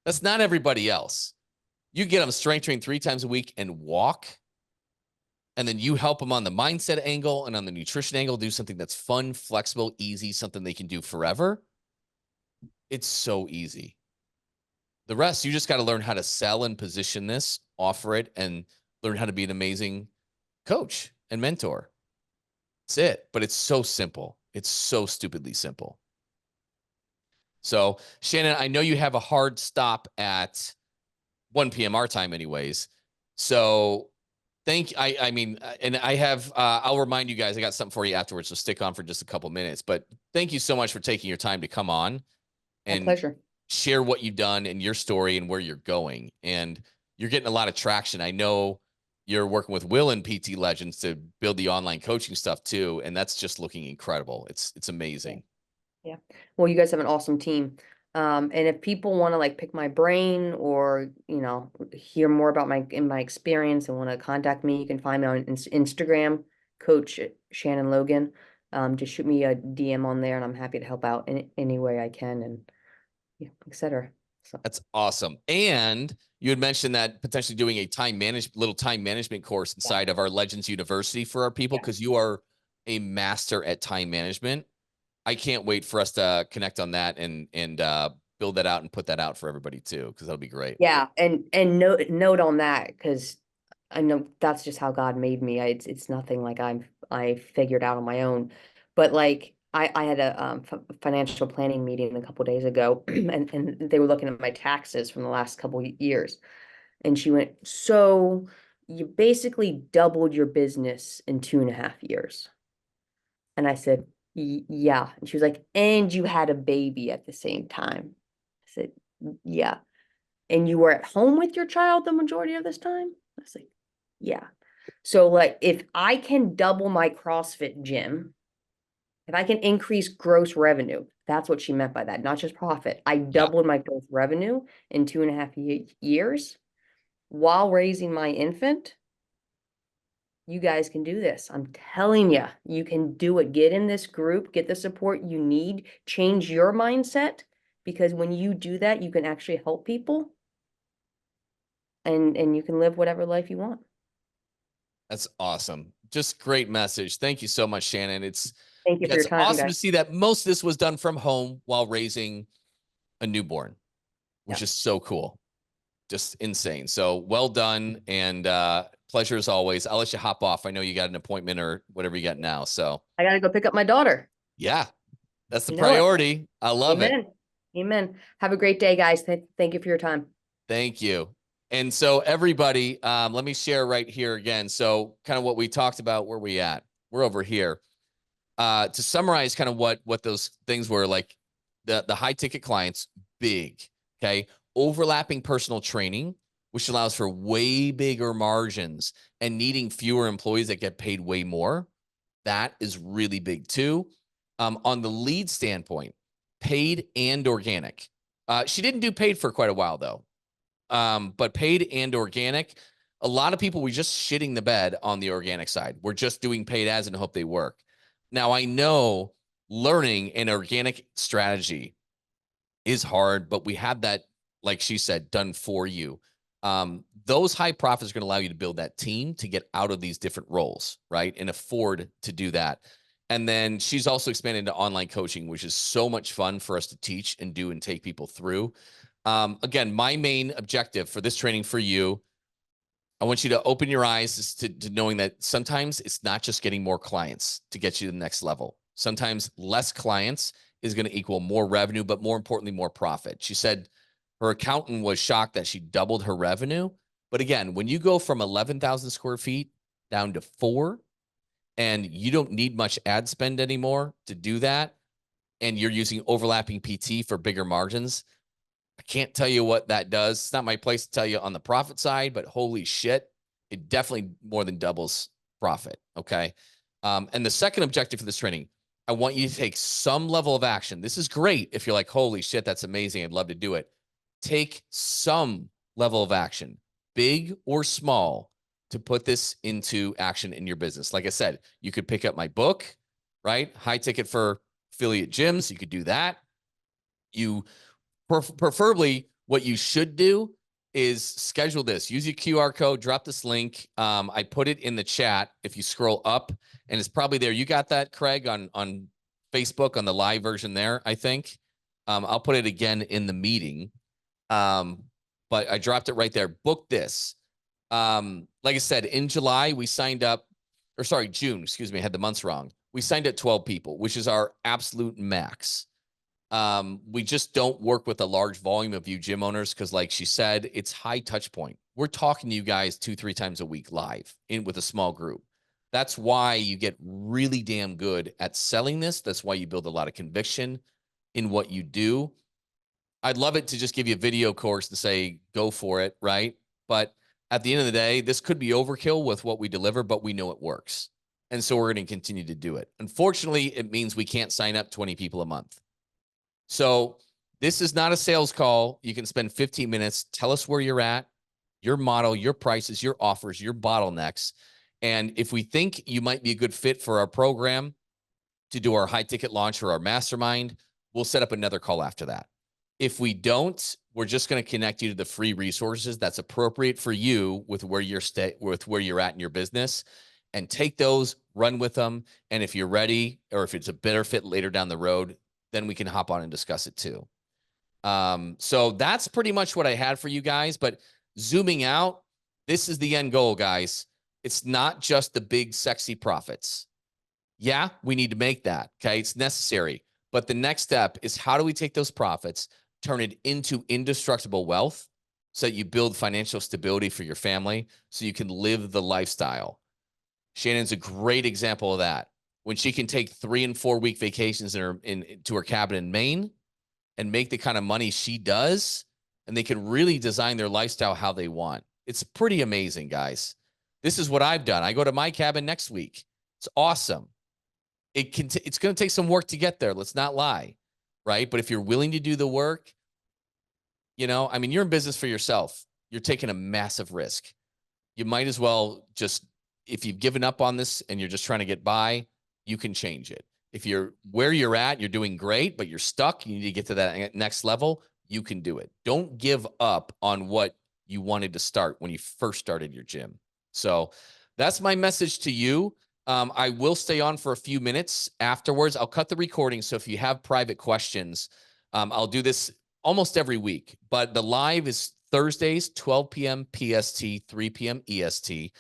Speaker 1: That's not everybody else. You get them strength train 3 times a week and walk. And then you help them on the mindset angle and on the nutrition angle, do something that's fun, flexible, easy, something they can do forever. It's so easy. The rest, you just got to learn how to sell and position this, offer it, and learn how to be an amazing coach and mentor. That's it. But it's so simple. It's so stupidly simple. So, Shannon, I know you have a hard stop at 1 p.m. our time anyways. So I mean, and I have, I'll remind you guys, I got something for you afterwards. So stick on for just a couple minutes, but thank you so much for taking your time to come on and
Speaker 2: My pleasure.
Speaker 1: share what you've done and your story and where you're going. And you're getting a lot of traction. I know you're working with Will and PT Legends to build the online coaching stuff too. And that's just looking incredible. It's amazing.
Speaker 2: Yeah. Well, you guys have an awesome team. And if people want to like pick my brain or, hear more about my experience and want to contact me, you can find me on Instagram, Coach Shannon Logan. Just shoot me a DM on there and I'm happy to help out in any way I can and etc. So
Speaker 1: that's awesome. And you had mentioned that potentially doing a little time management course inside of our Legends University for our people, because you are a master at time management. I can't wait for us to connect on that and build that out and put that out for everybody too, because that'll be great.
Speaker 2: Yeah, and note on that, because I know that's just how God made me. It's nothing like I figured out on my own, but like I had a financial planning meeting a couple days ago, and they were looking at my taxes from the last couple years, and she went, "So you basically doubled your business in 2.5 years," and I said, "Yeah," and she was like, "And you had a baby at the same time." I said, "Yeah." "And you were at home with your child the majority of this time?" I was like, "Yeah." So like if I can double my CrossFit gym, if I can increase gross revenue, that's what she meant by that, not just profit. I doubled my gross revenue in 2.5 years while raising my infant. You guys can do this. I'm telling you, you can do it. Get in this group, get the support you need, change your mindset, because when you do that, you can actually help people. And you can live whatever life you want.
Speaker 1: That's awesome. Just great message. Thank you so much, Shannon.
Speaker 2: Thank you for your time,
Speaker 1: awesome
Speaker 2: guys.
Speaker 1: to see that most of this was done from home while raising a newborn, which is so cool. Just insane. So well done, and pleasure as always. I'll let you hop off. I know you got an appointment or whatever you got now. So
Speaker 2: I got to go pick up my daughter.
Speaker 1: yeah, that's the
Speaker 2: You know it.
Speaker 1: priority. I love it.
Speaker 2: Amen. Amen. Have a great day, guys. Thank you for your time.
Speaker 1: Thank you. And so everybody, let me share right here again. So kind of what we talked about, where we at? We're over here. To summarize kind of what those things were, like the high ticket clients, big, okay? Overlapping personal training, which allows for way bigger margins and needing fewer employees that get paid way more. That is really big too. On the lead standpoint, paid and organic. She didn't do paid for quite a while though. But paid and organic, a lot of people, we just shitting the bed on the organic side. We're just doing paid ads and hope they work. Now I know learning an organic strategy is hard, but we have that, like she said, done for you. Those high profits are going to allow you to build that team to get out of these different roles, right? And afford to do that. And then she's also expanded into online coaching, which is so much fun for us to teach and do and take people through. Again, my main objective for this training for you, I want you to open your eyes to knowing that sometimes it's not just getting more clients to get you to the next level. Sometimes less clients is going to equal more revenue, but more importantly, more profit. She said her accountant was shocked that she doubled her revenue. But again, when you go from 11,000 square feet down to 4, and you don't need much ad spend anymore to do that, and you're using overlapping PT for bigger margins, I can't tell you what that does. It's not my place to tell you on the profit side, but holy shit, it definitely more than doubles profit. Okay. And the second objective for this training, I want you to take some level of action. This is great if you're like, holy shit, that's amazing. I'd love to do it. Take some level of action, big or small, to put this into action in your business. Like I said, you could pick up my book, right? High ticket for affiliate gyms. You could do that. You preferably what you should do is schedule this. Use your QR code, drop this link. I put it in the chat. If you scroll up, and it's probably there. You got that, Craig, on Facebook, on the live version there, I think. I'll put it again in the meeting. But I dropped it right there. Book this. Like I said, in July, we signed up, or sorry, June, excuse me, I had the months wrong. We signed up 12 people, which is our absolute max. We just don't work with a large volume of you gym owners because, like she said, it's high touch point. We're talking to you guys 2-3 times a week live with a small group. That's why you get really damn good at selling this. That's why you build a lot of conviction in what you do. I'd love it to just give you a video course to say, go for it, right? But at the end of the day, this could be overkill with what we deliver, but we know it works. And so we're going to continue to do it. Unfortunately, it means we can't sign up 20 people a month. So this is not a sales call. You can spend 15 minutes. Tell us where you're at, your model, your prices, your offers, your bottlenecks. And if we think you might be a good fit for our program to do our high ticket launch or our mastermind, we'll set up another call after that. If we don't, we're just going to connect you to the free resources that's appropriate for you with where you're at in your business, and take those, run with them. And if you're ready, or if it's a better fit later down the road, then we can hop on and discuss it too. So that's pretty much what I had for you guys. But zooming out, this is the end goal, guys. It's not just the big, sexy profits. Yeah, we need to make that. Okay, it's necessary. But the next step is, how do we take those profits, turn it into indestructible wealth so that you build financial stability for your family so you can live the lifestyle? Shannon's a great example of that. When she can take 3 and 4 week vacations to her cabin in Maine and make the kind of money she does, and they can really design their lifestyle how they want. It's pretty amazing, guys. This is what I've done. I go to my cabin next week. It's awesome. It's going to take some work to get there. Let's not lie, right? But if you're willing to do the work, you're in business for yourself. You're taking a massive risk. You might as well just, if you've given up on this and you're just trying to get by, you can change it. If you're where you're at, you're doing great, but you're stuck, you need to get to that next level, you can do it. Don't give up on what you wanted to start when you first started your gym. So that's my message to you. I will stay on for a few minutes afterwards. I'll cut the recording. So if you have private questions, I'll do this almost every week, but the live is Thursdays, 12 p.m. PST, 3 p.m. EST.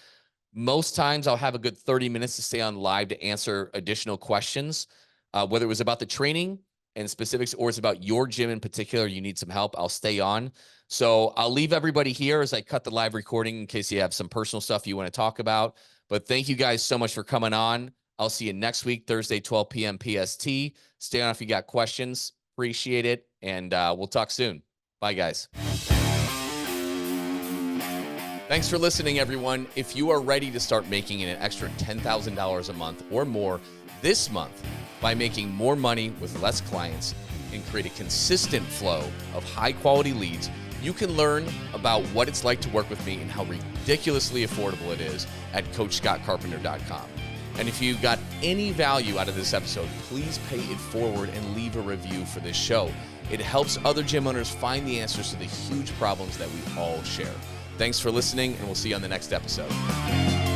Speaker 1: Most times I'll have a good 30 minutes to stay on live to answer additional questions, whether it was about the training and specifics or it's about your gym in particular, you need some help, I'll stay on. So I'll leave everybody here as I cut the live recording in case you have some personal stuff you want to talk about. But thank you guys so much for coming on. I'll see you next week, Thursday, 12 p.m. PST. Stay on if you got questions. Appreciate it. And we'll talk soon. Bye, guys. Thanks for listening, everyone. If you are ready to start making an extra $10,000 a month or more this month by making more money with less clients and create a consistent flow of high-quality leads, you can learn about what it's like to work with me and how ridiculously affordable it is at CoachScottCarpenter.com. And if you got any value out of this episode, please pay it forward and leave a review for this show. It helps other gym owners find the answers to the huge problems that we all share. Thanks for listening, and we'll see you on the next episode.